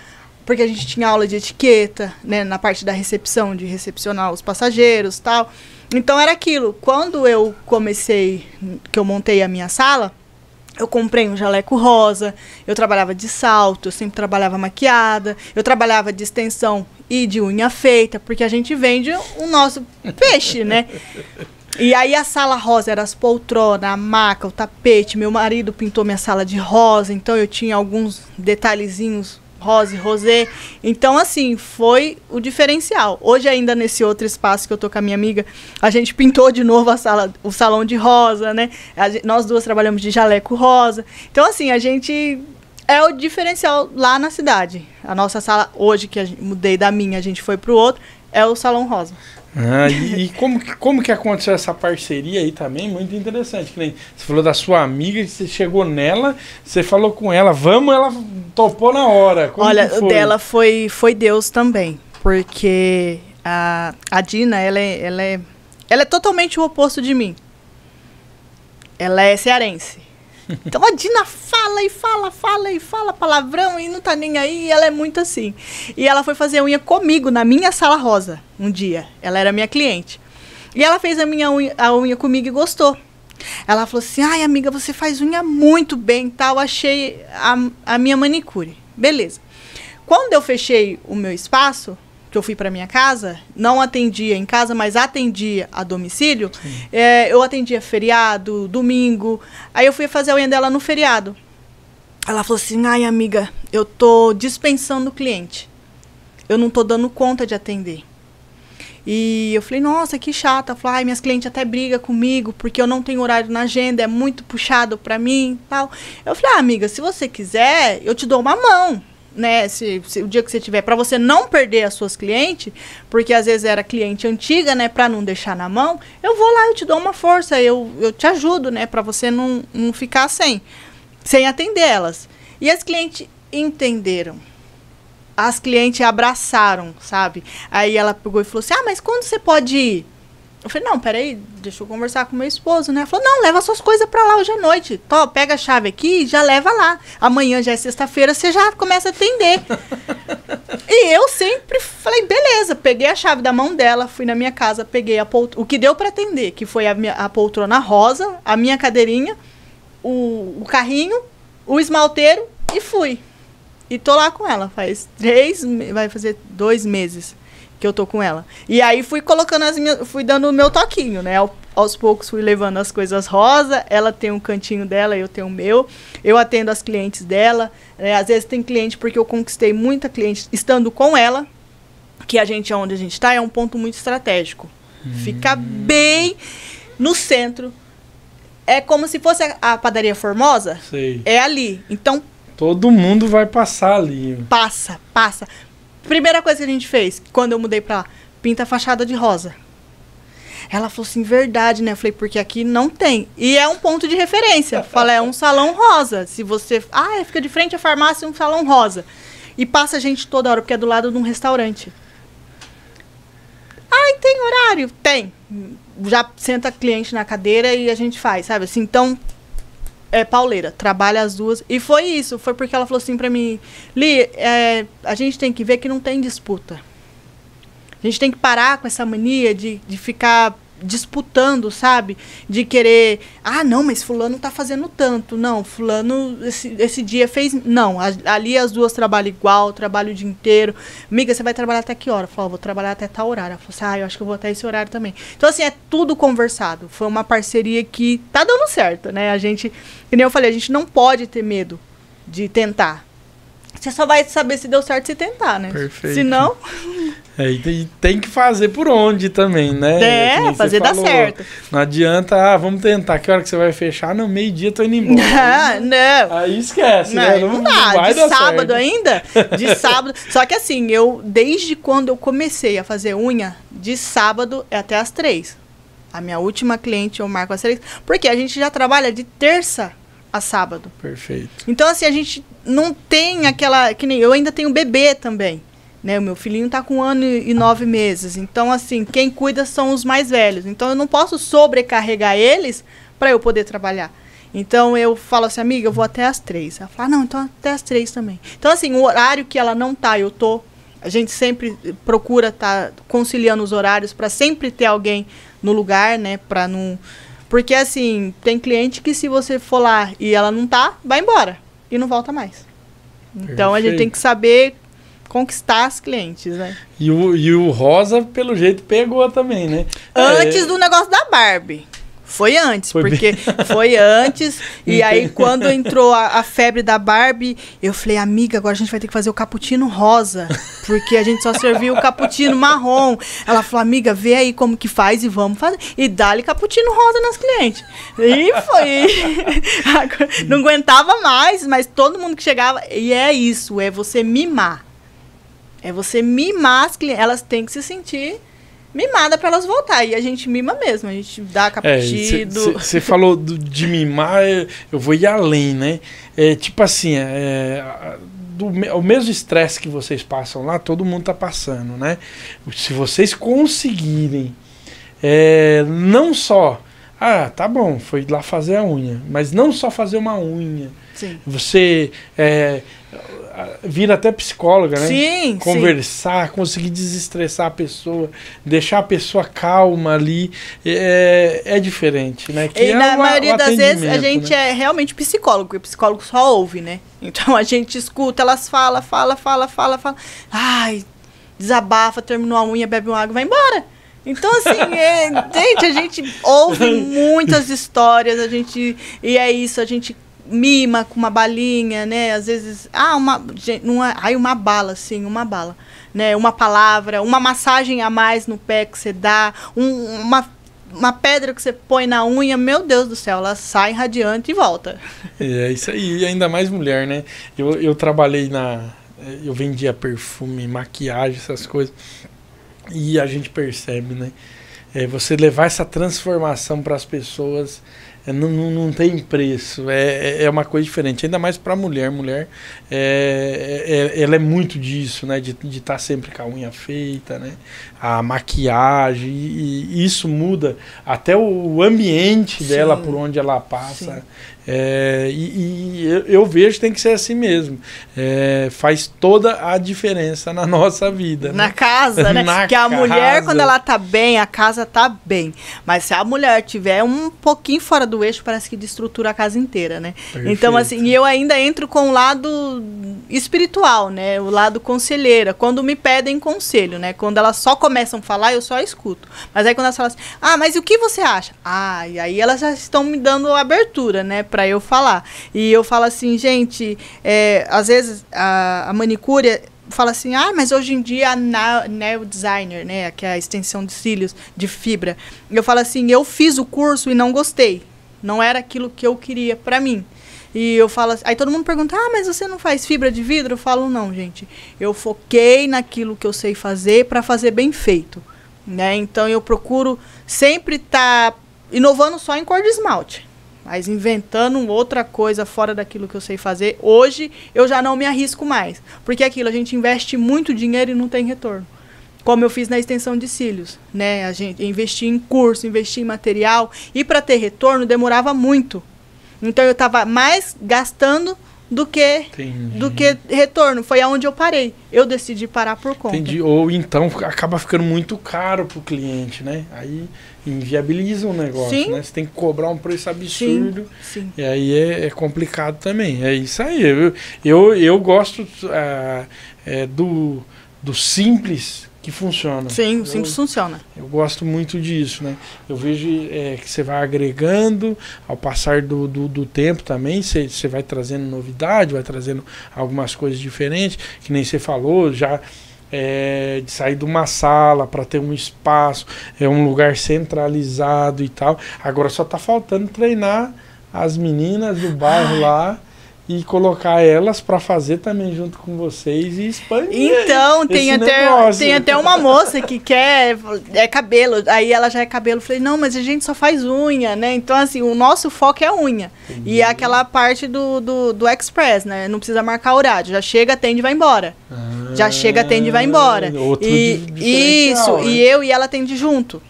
porque a gente tinha aula de etiqueta, né, na parte da recepção, de recepcionar os passageiros e tal. Então, era aquilo. Quando eu comecei, que eu montei a minha sala, eu comprei um jaleco rosa, eu trabalhava de salto, eu sempre trabalhava maquiada, eu trabalhava de extensão e de unha feita, porque a gente vende o nosso peixe, né? E aí a Sala Rosa era as poltronas, a maca, o tapete. Meu marido pintou minha sala de rosa, então eu tinha alguns detalhezinhos rosa e rosé. Então, assim, foi o diferencial. Hoje, ainda nesse outro espaço que eu tô com a minha amiga, a gente pintou de novo o salão de rosa, né? Nós duas trabalhamos de jaleco rosa. Então, assim, a gente... É o diferencial lá na cidade. A nossa sala, hoje, que mudei da minha, a gente foi pro outro, é o Salão Rosa. E como que aconteceu essa parceria aí também? Muito interessante. Que nem você falou da sua amiga, que você chegou nela, você falou com ela, vamos, ela topou na hora. Olha, o dela foi Deus também, porque a Dina, ela é totalmente o oposto de mim. Ela é cearense. Então a Dina fala e fala palavrão e não tá nem aí, ela é muito assim. E ela foi fazer unha comigo na minha Sala Rosa um dia. Ela era minha cliente. E ela fez a unha comigo e gostou. Ela falou assim: ai, amiga, você faz unha muito bem, tal. Achei a minha manicure. Beleza. Quando eu fechei o meu espaço, que eu fui para minha casa, não atendia em casa, mas atendia a domicílio, eu atendia feriado, domingo, aí eu fui fazer a unha dela no feriado. Ela falou assim: ai, amiga, eu tô dispensando o cliente, eu não tô dando conta de atender. E eu falei: nossa, que chata. Ela falou: ai, minhas clientes até brigam comigo, porque eu não tenho horário na agenda, é muito puxado para mim, tal. Eu falei: ah, amiga, se você quiser, eu te dou uma mão, né, se o dia que você tiver, para você não perder as suas clientes, porque às vezes era cliente antiga, né, para não deixar na mão, eu vou lá, eu te dou uma força, eu te ajudo, né, para você não ficar sem atender elas. E as clientes entenderam. As clientes abraçaram, sabe? Aí ela pegou e falou assim: ah, mas quando você pode ir? Eu falei: não, peraí, deixa eu conversar com meu esposo, né? Ela falou: não, leva suas coisas pra lá hoje à noite. Tó, pega a chave aqui e já leva lá. Amanhã já é sexta-feira, você já começa a atender. E eu sempre falei, beleza, peguei a chave da mão dela, fui na minha casa, peguei o que deu pra atender, que foi a poltrona rosa, a minha cadeirinha, o carrinho, o esmalteiro e fui. E tô lá com ela, vai fazer 2 meses que eu tô com ela. E aí fui colocando fui dando o meu toquinho, né? Aos poucos fui levando as coisas rosa, ela tem um cantinho dela, eu tenho o meu. Eu atendo as clientes dela. Às vezes tem cliente, porque eu conquistei muita cliente estando com ela, que onde a gente tá, é um ponto muito estratégico. Fica bem no centro. É como se fosse a padaria Formosa. Sei. É ali. Então, todo mundo vai passar ali. passa. Primeira coisa que a gente fez, quando eu mudei pra lá, pinta a fachada de rosa. Ela falou assim, verdade, né? Eu falei, porque aqui não tem. E é um ponto de referência. Fala, é um salão rosa. Se você... fica de frente à farmácia, um salão rosa. E passa gente toda hora, porque é do lado de um restaurante. Tem horário? Tem. Já senta cliente na cadeira e a gente faz, sabe? Assim, então... É pauleira, trabalha as duas. E foi isso, foi porque ela falou assim pra mim, Li, a gente tem que ver que não tem disputa. A gente tem que parar com essa mania de ficar disputando, sabe? De querer, não, mas fulano tá fazendo tanto. Não, fulano esse dia fez... Não, ali as duas trabalham igual, trabalham o dia inteiro. Amiga, você vai trabalhar até que hora? Eu falei, vou trabalhar até tal horário. Ela falou assim, eu acho que eu vou até esse horário também. Então, assim, é tudo conversado. Foi uma parceria que tá dando certo, né? A gente, que nem eu falei, a gente não pode ter medo de tentar. Você só vai saber se deu certo se tentar, né? Perfeito. Senão... E tem que fazer por onde também, né? Fazer dar certo. Não adianta, vamos tentar. Que hora que você vai fechar? Não, meio-dia tô indo embora. Não. Aí esquece, né? Não dá. Vai de dar sábado certo. ainda? De sábado. Só que assim, desde quando eu comecei a fazer unha, de sábado é até às 3. A minha última cliente eu marco às 3. Porque a gente já trabalha de terça a sábado. Perfeito. Então, assim, a gente não tem aquela... Que nem eu ainda tenho bebê também. Né, o meu filhinho tá com 1 ano e 9 meses. Então, assim, quem cuida são os mais velhos. Então, eu não posso sobrecarregar eles para eu poder trabalhar. Então, eu falo assim, amiga, eu vou até às 3. Ela fala, não, então até às 3 também. Então, assim, o horário que ela não tá, eu tô. A gente sempre procura estar conciliando os horários para sempre ter alguém no lugar, né? Para não... Porque, assim, tem cliente que se você for lá e ela não tá, vai embora. E não volta mais. Então, a gente tem que saber... conquistar as clientes, né? E o rosa, pelo jeito, pegou também, né? Antes do negócio da Barbie. Foi antes, foi antes. E aí, quando entrou a febre da Barbie, eu falei, amiga, agora a gente vai ter que fazer o cappuccino rosa. Porque a gente só serviu o cappuccino marrom. Ela falou, amiga, vê aí como que faz e vamos fazer. E dá-lhe cappuccino rosa nas clientes. E foi. Não aguentava mais, mas todo mundo que chegava... E é isso, é você mimar. É você mimar as clientes. Elas têm que se sentir mimada para elas voltar. E a gente mima mesmo. A gente dá cappuccino. Você falou de mimar, eu vou ir além, né? Tipo assim, o mesmo estresse que vocês passam lá, todo mundo tá passando, né? Se vocês conseguirem não só... tá bom, foi lá fazer a unha. Mas não só fazer uma unha. Sim. Você... vira até psicóloga, né? Sim, conversar, conseguir desestressar a pessoa, deixar a pessoa calma ali, é diferente, né? Que e na maioria das vezes a gente né? é realmente psicólogo, e o psicólogo só ouve, né? Então a gente escuta, elas falam. Ai, desabafa, terminou a unha, bebe uma água e vai embora. Então, assim, gente, a gente ouve muitas histórias, e é isso, a gente mima com uma balinha, né? Às vezes, uma bala, assim, uma bala, né? Uma palavra, uma massagem a mais no pé que você dá, uma pedra que você põe na unha, meu Deus do céu, ela sai radiante e volta. É isso aí, e ainda mais mulher, né? Eu trabalhei eu vendia perfume, maquiagem, essas coisas, e a gente percebe, né? Você levar essa transformação para as pessoas... Não tem preço, é uma coisa diferente, ainda mais para a mulher. Mulher, ela é muito disso, né? De estar sempre com a unha feita, né? A maquiagem, e isso muda até o ambiente dela, por onde ela passa. Eu vejo que tem que ser assim mesmo. Faz toda a diferença na nossa vida. Na né? casa, né? Na Porque a mulher, casa. quando ela tá bem, a casa tá bem. Mas se a mulher tiver um pouquinho fora do eixo, parece que destrutura a casa inteira, né? Perfeito. Então, assim, eu ainda entro com o lado espiritual, né? O lado conselheira. Quando me pedem conselho, né? Quando elas só começam a falar, eu só escuto. Mas aí quando elas falam assim, mas e o que você acha? E aí elas já estão me dando abertura, né? Pra eu falar. E eu falo assim, gente, às vezes a manicure fala assim, mas hoje em dia a nail designer, né, que é a extensão de cílios de fibra, eu falo assim, eu fiz o curso e não gostei, não era aquilo que eu queria pra mim. E eu falo assim, aí todo mundo pergunta, mas você não faz fibra de vidro? Eu falo, não, gente, eu foquei naquilo que eu sei fazer pra fazer bem feito, né, então eu procuro sempre estar inovando só em cor de esmalte. Mas inventando outra coisa fora daquilo que eu sei fazer, hoje eu já não me arrisco mais. Porque aquilo, a gente investe muito dinheiro e não tem retorno. Como eu fiz na extensão de cílios, né? A gente investia em curso, investia em material. E para ter retorno demorava muito. Então eu estava mais gastando do que retorno. Foi aonde eu parei. Eu decidi parar por conta. Entendi. Ou então acaba ficando muito caro pro cliente, né? Aí inviabiliza o negócio, Sim. né? Você tem que cobrar um preço absurdo. Sim. E aí é complicado também. É isso aí. Eu gosto do simples que funciona. Sim, o simples funciona. Eu gosto muito disso, né? Eu vejo que você vai agregando ao passar do tempo também, você vai trazendo novidade, vai trazendo algumas coisas diferentes, que nem você falou, já de sair de uma sala para ter um espaço, um lugar centralizado e tal. Agora só tá faltando treinar as meninas do bairro lá e colocar elas para fazer também junto com vocês e expandir. Então, tem até uma moça que quer cabelo, aí ela já é cabelo. Eu falei, não, mas a gente só faz unha, né? Então, assim, o nosso foco é unha. Entendi. E é aquela parte do express, né? Não precisa marcar horário. Já chega, atende e vai embora. Já chega, atende e vai embora. Isso, né? E eu e ela atende junto.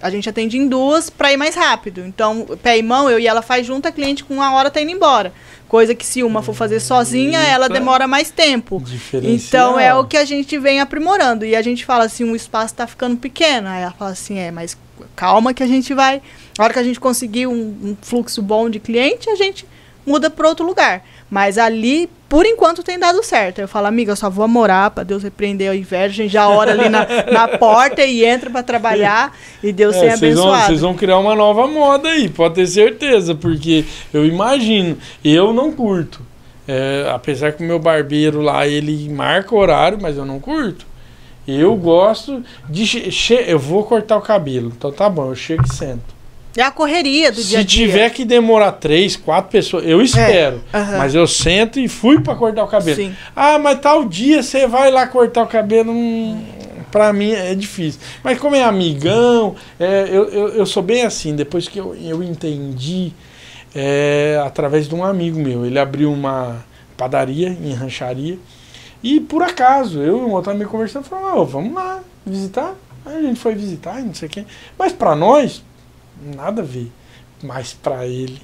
A gente atende em duas para ir mais rápido. Então, pé e mão, eu e ela faz junto, a cliente com 1 hora tá indo embora. Coisa que se uma for fazer sozinha, ela demora mais tempo. Então é o que a gente vem aprimorando. E a gente fala assim, o espaço tá ficando pequeno. Aí ela fala assim, mas calma que a gente vai... Na hora que a gente conseguir um fluxo bom de cliente, a gente muda para outro lugar. Mas ali, por enquanto, tem dado certo. Eu falo, amiga, eu só vou morar para Deus repreender a inveja. A gente já ora ali na porta e entra para trabalhar e Deus tenha abençoado. Vocês vão criar uma nova moda aí, pode ter certeza, porque eu imagino, eu não curto. Apesar que o meu barbeiro lá, ele marca o horário, mas eu não curto. Eu gosto de... eu vou cortar o cabelo, então tá bom, eu chego e sento. É a correria do dia a dia. Se tiver que demorar 3, 4 pessoas, eu espero. Mas eu sento e fui pra cortar o cabelo. Sim. Mas tal dia você vai lá cortar o cabelo, pra mim é difícil. Mas como é amigão, eu sou bem assim. Depois que eu entendi, através de um amigo meu. Ele abriu uma padaria em Rancharia. E por acaso, eu e um outro amigo conversando, falamos, vamos lá visitar. Aí a gente foi visitar, não sei o quê. Mas pra nós... nada a ver, mas pra ele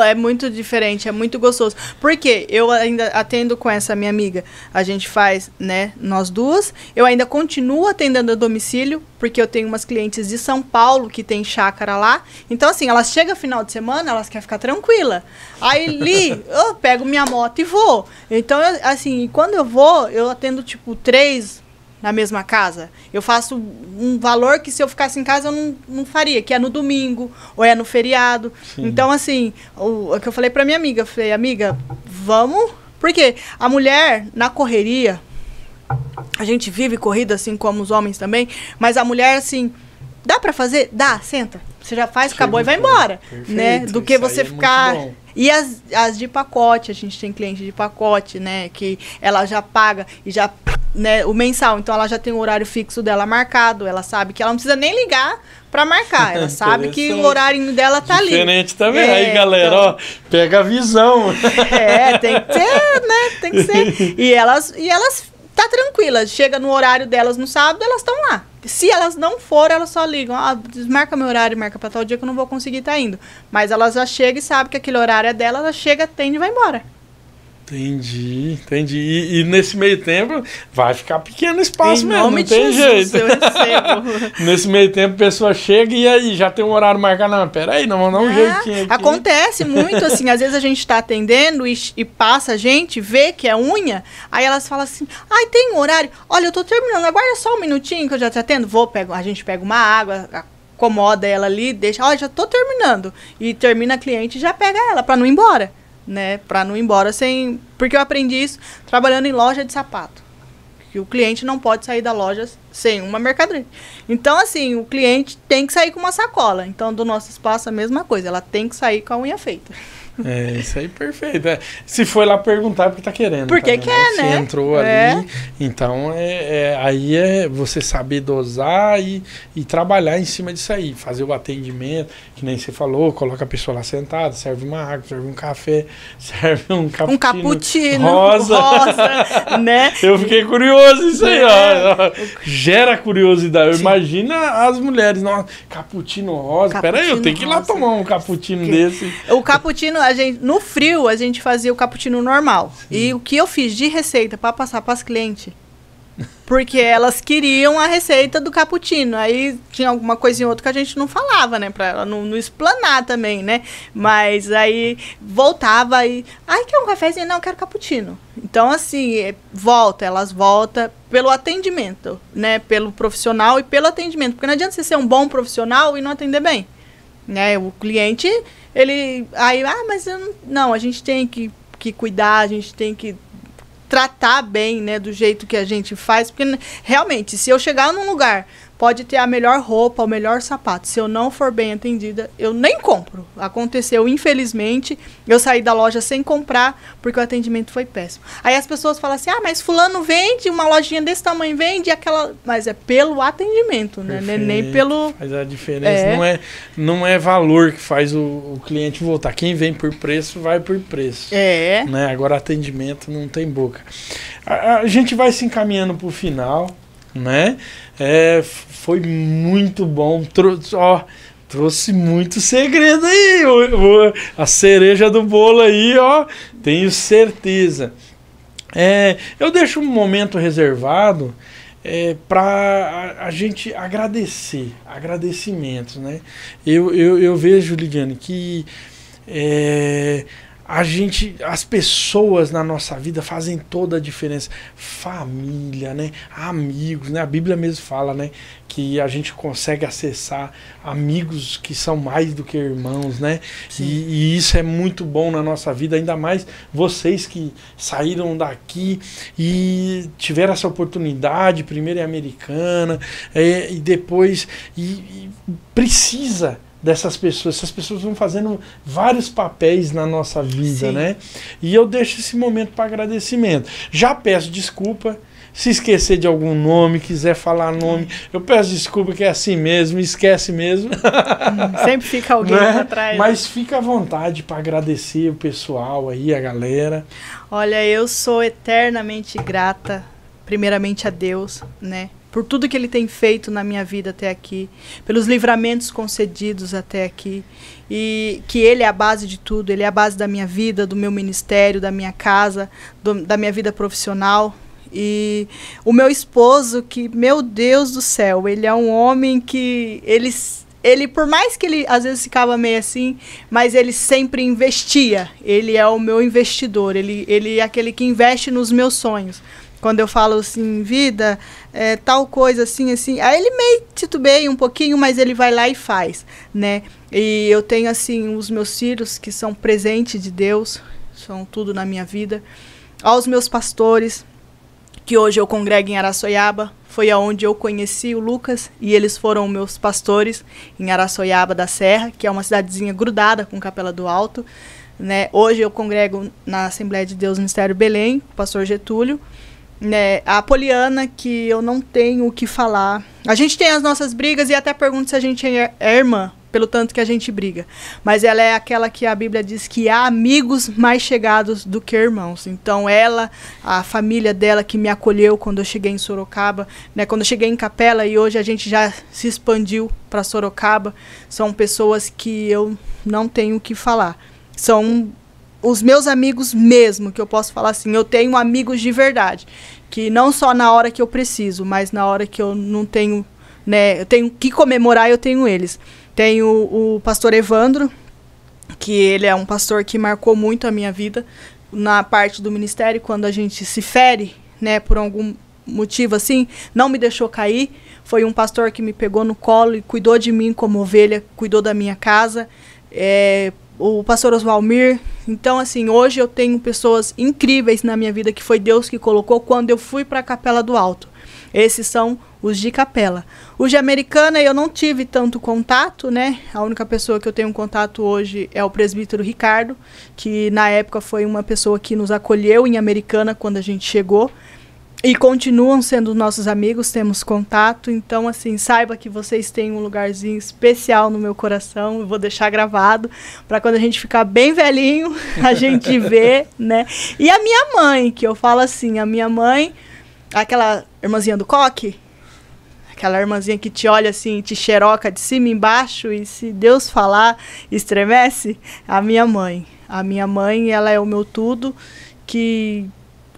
é muito diferente, é muito gostoso, porque eu ainda atendo com essa minha amiga, a gente faz, né, nós duas, eu ainda continuo atendendo a domicílio, porque eu tenho umas clientes de São Paulo que tem chácara lá, então assim, elas chegam final de semana, elas querem ficar tranquila, aí eu pego minha moto e vou, então assim, quando eu vou, eu atendo tipo 3 na mesma casa. Eu faço um valor que se eu ficasse em casa eu não faria, que é no domingo ou é no feriado. Sim. Então, assim, o que eu falei pra minha amiga, eu falei, amiga, vamos... Porque a mulher, na correria, a gente vive corrida assim como os homens também, mas a mulher, assim, dá pra fazer? Dá, senta. Você já faz, acabou e vai embora. Perfeito, né? Do que você ficar... E as de pacote, a gente tem cliente de pacote, né? Que ela já paga e já... né, o mensal, então ela já tem o horário fixo dela marcado, ela sabe que ela não precisa nem ligar pra marcar, ela sabe que o horário dela tá ali. Diferente também, aí galera, então, pega a visão. Tem que ser, né, tem que ser. E elas tá tranquilas, chega no horário delas no sábado, elas estão lá. Se elas não forem, elas só ligam. Desmarca meu horário e marca pra tal dia que eu não vou conseguir estar indo. Mas elas já chegam e sabem que aquele horário é dela, ela chega, atende e vai embora. Entendi. E nesse meio tempo vai ficar pequeno espaço Em mesmo, nome não de tem Jesus, jeito. eu recebo. Nesse meio tempo a pessoa chega e aí já tem um horário marcado. Não, peraí, não, vamos dar um jeitinho aqui. Acontece muito, assim, às vezes a gente tá atendendo e passa a gente, vê que é unha, aí elas falam assim, ai, tem um horário, olha, eu tô terminando, aguarda só um minutinho que eu já te atendo, a gente pega uma água, acomoda ela ali, deixa, olha, já tô terminando, e termina a cliente e já pega ela, pra não ir embora, né, pra não ir embora sem, porque eu aprendi isso trabalhando em loja de sapato. Que o cliente não pode sair da loja sem uma mercadoria. Então, assim, o cliente tem que sair com uma sacola. Então, do nosso espaço, a mesma coisa. Ela tem que sair com a unha feita. É, isso aí perfeito. É, se foi lá perguntar é porque tá querendo. Porque também, quer, né? Se entrou ali, então aí é você saber dosar e trabalhar em cima disso aí. Fazer o atendimento, que nem você falou, coloca a pessoa lá sentada, serve uma água, serve um café, serve um cappuccino rosa, né? Eu fiquei curioso isso aí, ó. Gera curiosidade. Imagina as mulheres, nossa, cappuccino rosa. Peraí, eu tenho que ir lá tomar um cappuccino desse. O cappuccino, no frio, a gente fazia o cappuccino normal. Sim. E o que eu fiz de receita para passar para as clientes? Porque elas queriam a receita do cappuccino. Aí tinha alguma coisinha ou outra que a gente não falava, né? Pra ela não explanar também, né? Mas aí voltava e... Ai, quer um cafezinho? Não, eu quero cappuccino. Então, assim, elas voltam pelo atendimento, né? Pelo profissional e pelo atendimento. Porque não adianta você ser um bom profissional e não atender bem. Né? O cliente, ele... Aí, mas eu não, a gente tem que cuidar, a gente tem que tratar bem, né, do jeito que a gente faz, porque realmente, se eu chegar num lugar, pode ter a melhor roupa, o melhor sapato, se eu não for bem atendida, eu nem compro. Aconteceu, infelizmente, eu saí da loja sem comprar, porque o atendimento foi péssimo. Aí as pessoas falam assim, mas fulano vende, uma lojinha desse tamanho vende, aquela... Mas é pelo atendimento, né, nem pelo... Faz a diferença, não é valor que faz o cliente voltar. Quem vem por preço, vai por preço. Né? Agora atendimento não tem boca. A gente vai se encaminhando pro final, né? Foi muito bom. Trouxe muito segredo aí. A cereja do bolo aí, ó. Tenho certeza. Eu deixo um momento reservado para a gente agradecer. Agradecimentos, né? Eu vejo, Lidiane, que as pessoas na nossa vida fazem toda a diferença. Família, né? Amigos, né? A Bíblia mesmo fala, né? Que a gente consegue acessar amigos que são mais do que irmãos, né? E isso é muito bom na nossa vida, ainda mais vocês que saíram daqui e tiveram essa oportunidade, primeiro em Americana, e depois precisa dessas pessoas. Essas pessoas vão fazendo vários papéis na nossa vida, né? E eu deixo esse momento para agradecimento. Já peço desculpa se esquecer de algum nome, quiser falar nome, eu peço desculpa, que é assim mesmo, esquece mesmo. Sempre fica alguém atrás. Mas fica à vontade para agradecer o pessoal aí, a galera. Olha, eu sou eternamente grata, primeiramente a Deus, né? Por tudo que Ele tem feito na minha vida até aqui, pelos livramentos concedidos até aqui, e que Ele é a base de tudo, Ele é a base da minha vida, do meu ministério, da minha casa, da minha vida profissional. E o meu esposo, que, meu Deus do céu, ele é um homem que, ele por mais que ele às vezes ficava meio assim, mas ele sempre investia. Ele é o meu investidor, ele é aquele que investe nos meus sonhos. Quando eu falo assim, vida, tal coisa, assim, aí ele meio titubeia um pouquinho, mas ele vai lá e faz, né? E eu tenho, assim, os meus filhos que são presente de Deus, são tudo na minha vida. Aos meus pastores, que hoje eu congrego em Araçoiaba, foi aonde eu conheci o Lucas, e eles foram meus pastores em Araçoiaba da Serra, que é uma cidadezinha grudada com Capela do Alto, né? Hoje eu congrego na Assembleia de Deus Ministério Belém, com o pastor Getúlio, né? A Poliana, que eu não tenho o que falar. A gente tem as nossas brigas e até pergunto se a gente é irmã. pelo tanto que a gente briga. Mas ela é aquela que a Bíblia diz que há amigos mais chegados do que irmãos. Então ela, a família dela que me acolheu quando eu cheguei em Sorocaba, né, quando eu cheguei em Capela, e hoje a gente já se expandiu para Sorocaba, são pessoas que eu não tenho o que falar. São os meus amigos mesmo, que eu posso falar assim, eu tenho amigos de verdade, que não só na hora que eu preciso, mas na hora que eu não tenho, né, eu tenho que comemorar, eu tenho eles. Tenho o pastor Evandro, que ele é um pastor que marcou muito a minha vida na parte do ministério, quando a gente se fere, né, por algum motivo assim, não me deixou cair. Foi um pastor que me pegou no colo e cuidou de mim como ovelha, cuidou da minha casa. O pastor Oswalmir. Então, assim, hoje eu tenho pessoas incríveis na minha vida que foi Deus que colocou quando eu fui para a Capela do Alto. Esses são os de Capela. Os de Americana eu não tive tanto contato, né? A única pessoa que eu tenho contato hoje é o presbítero Ricardo, que na época foi uma pessoa que nos acolheu em Americana quando a gente chegou. E continuam sendo nossos amigos, temos contato. Então, assim, saiba que vocês têm um lugarzinho especial no meu coração. Eu vou deixar gravado para quando a gente ficar bem velhinho, a gente ver, né? E a minha mãe, que eu falo assim, a minha mãe, aquela irmãzinha do coque, aquela irmãzinha que te olha assim, te xeroca de cima e embaixo, e se Deus falar, estremece, a minha mãe. A minha mãe, ela é o meu tudo, que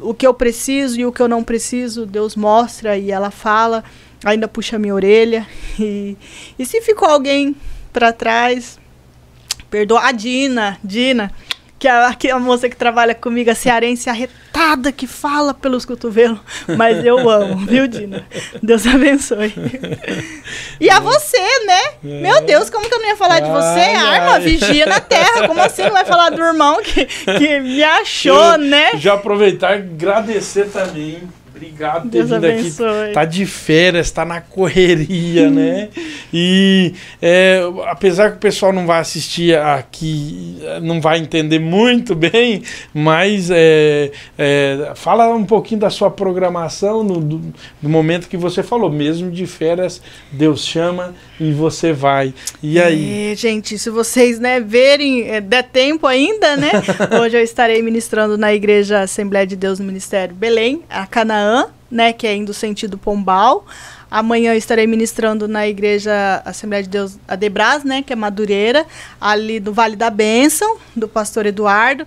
o que eu preciso e o que eu não preciso, Deus mostra e ela fala, ainda puxa a minha orelha. E se ficou alguém para trás, perdoa. A Dina, que é a moça que trabalha comigo, a cearense arretada, que fala pelos cotovelos, mas eu amo, viu, Dina? Deus abençoe. E a você, né? Meu Deus, como que eu não ia falar de você? Arma, vigia na terra, como assim não vai falar do irmão que me achou, né? Já aproveitar e agradecer também. Obrigado por ter Deus vindo abençoe. aqui. Tá de férias, tá na correria, né? E apesar que o pessoal não vai assistir aqui, não vai entender muito bem, mas fala um pouquinho da sua programação do momento que você falou. Mesmo de férias, Deus chama e você vai. E aí? Gente, se vocês, né, verem, der tempo ainda, né? Hoje eu estarei ministrando na Igreja Assembleia de Deus no Ministério Belém, a Canaã, né, que é indo sentido Pombal. Amanhã eu estarei ministrando na Igreja Assembleia de Deus Adebras, né, que é Madureira, ali do Vale da Bênção, do pastor Eduardo.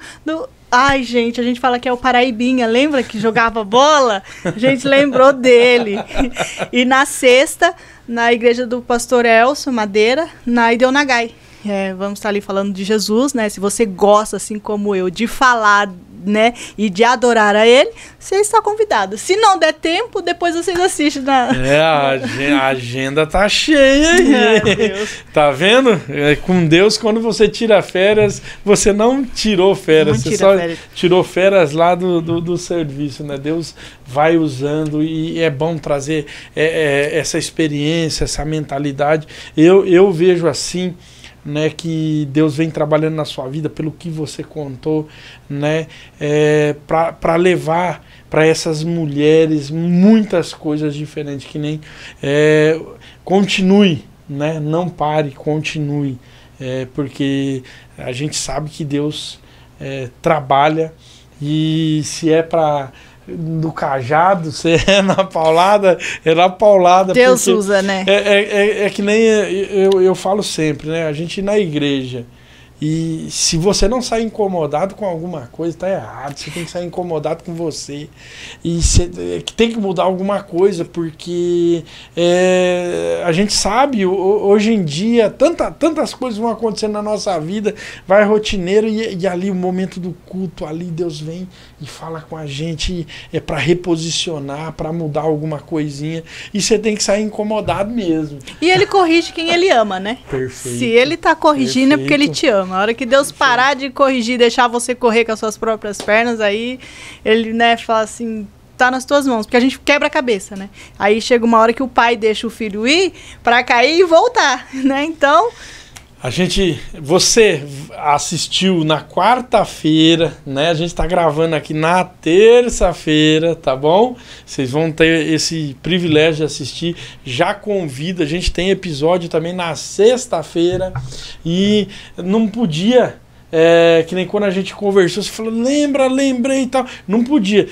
Ai, gente, a gente fala que é o Paraibinha, lembra que jogava bola? A gente lembrou dele. E na sexta, na Igreja do pastor Elcio Madeira, na Ideonagai. Vamos estar ali falando de Jesus, né? Se você gosta, assim como eu, de falar, né, e de adorar a ele, você está convidado. Se não der tempo, depois vocês assistem a agenda tá cheia aí. Deus. Tá vendo? Com Deus, quando você tira férias, você não tirou férias, você só tirou férias lá do serviço, né? Deus vai usando e é bom trazer essa experiência, essa mentalidade. Eu vejo assim, né, que Deus vem trabalhando na sua vida pelo que você contou, né, para levar para essas mulheres muitas coisas diferentes, que nem continue, né, não pare, continue, porque a gente sabe que Deus trabalha, e se é para do cajado, se é na paulada, é na paulada. Deus usa, né? É que nem eu falo sempre, né? A gente ir na igreja, e se você não sair incomodado com alguma coisa, tá errado. Você tem que sair incomodado com você. E você tem que mudar alguma coisa, porque a gente sabe, hoje em dia, tantas coisas vão acontecendo na nossa vida, vai rotineiro, e ali o momento do culto, ali Deus vem e fala com a gente, para reposicionar, para mudar alguma coisinha, e você tem que sair incomodado mesmo. E ele corrige quem ele ama, né? Perfeito. Se ele tá corrigindo, é porque ele te ama. A hora que Deus parar de corrigir, deixar você correr com as suas próprias pernas, aí ele, né, fala assim, tá nas tuas mãos, porque a gente quebra a cabeça, né? Aí chega uma hora que o pai deixa o filho ir para cair e voltar, né? Então, Você assistiu na quarta-feira, né? A gente tá gravando aqui na terça-feira, tá bom? Vocês vão ter esse privilégio de assistir. Já convido, a gente tem episódio também na sexta-feira e não podia... que nem quando a gente conversou, você falou, lembrei e tal. Não podia.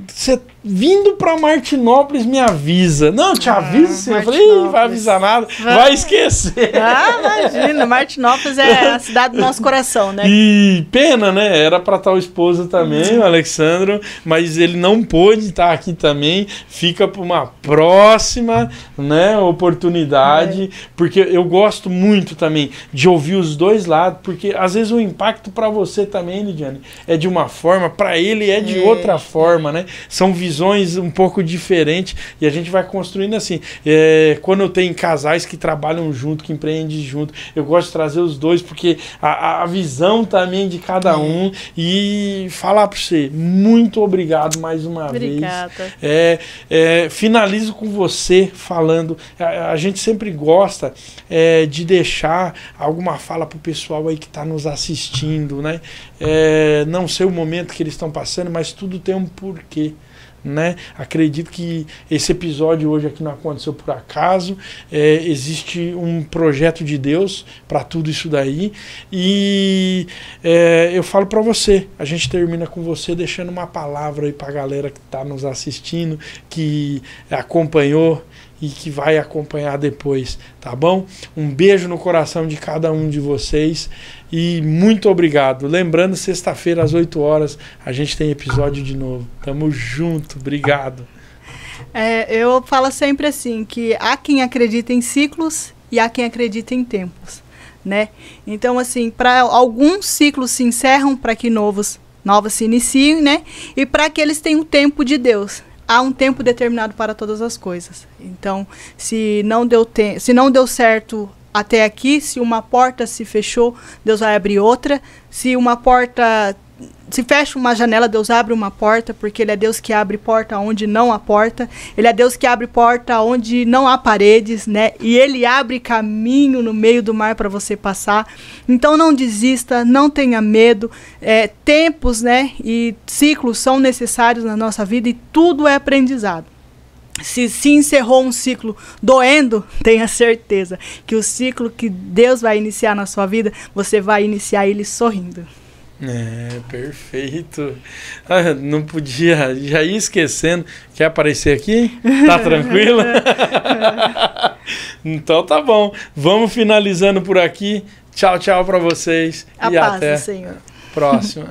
Você vindo pra Martinópolis me avisa. Não, te aviso sim. Eu falei, não vai avisar nada, vai esquecer. Imagina, Martinópolis é a cidade do nosso coração, né? E pena, né? Era pra estar o esposo também, o Alexandro, mas ele não pôde estar aqui também. Fica pra uma próxima, né, oportunidade, porque eu gosto muito também de ouvir os dois lados, porque às vezes o impacto pra você também, Lidiane, é de uma forma, pra ele é de outra forma, né? São visões um pouco diferentes e a gente vai construindo assim. Quando eu tenho casais que trabalham junto, que empreendem junto, eu gosto de trazer os dois, porque a visão também de cada um, e falar para você, muito obrigado mais uma vez. Finalizo com você falando, a gente sempre gosta de deixar alguma fala para o pessoal aí que está nos assistindo, né? Não sei o momento que eles estão passando, mas tudo tem um porquê, né? Acredito que esse episódio hoje aqui não aconteceu por acaso, existe um projeto de Deus para tudo isso daí, e eu falo para você, a gente termina com você deixando uma palavra aí para a galera que está nos assistindo, que acompanhou e que vai acompanhar depois, tá bom? Um beijo no coração de cada um de vocês e muito obrigado. Lembrando, sexta-feira às 8 horas a gente tem episódio de novo. Tamo junto, obrigado. Eu falo sempre assim, que há quem acredita em ciclos e há quem acredita em tempos, né? Então, assim, para alguns ciclos se encerram para que novos se iniciem, né? E para que eles tenham o tempo de Deus. Há um tempo determinado para todas as coisas. Então, se não deu certo até aqui, se uma porta se fechou, Deus vai abrir outra. Se fecha uma janela, Deus abre uma porta, porque Ele é Deus que abre porta onde não há porta. Ele é Deus que abre porta onde não há paredes, né? E Ele abre caminho no meio do mar para você passar. Então não desista, não tenha medo. Tempos, né, e ciclos são necessários na nossa vida e tudo é aprendizado. Se encerrou um ciclo doendo, tenha certeza que o ciclo que Deus vai iniciar na sua vida, você vai iniciar ele sorrindo. Perfeito. Não podia, já ia esquecendo. Quer aparecer aqui? Tá tranquilo? Então tá bom. Vamos finalizando por aqui. Tchau, tchau pra vocês. A paz do Senhor. Próxima.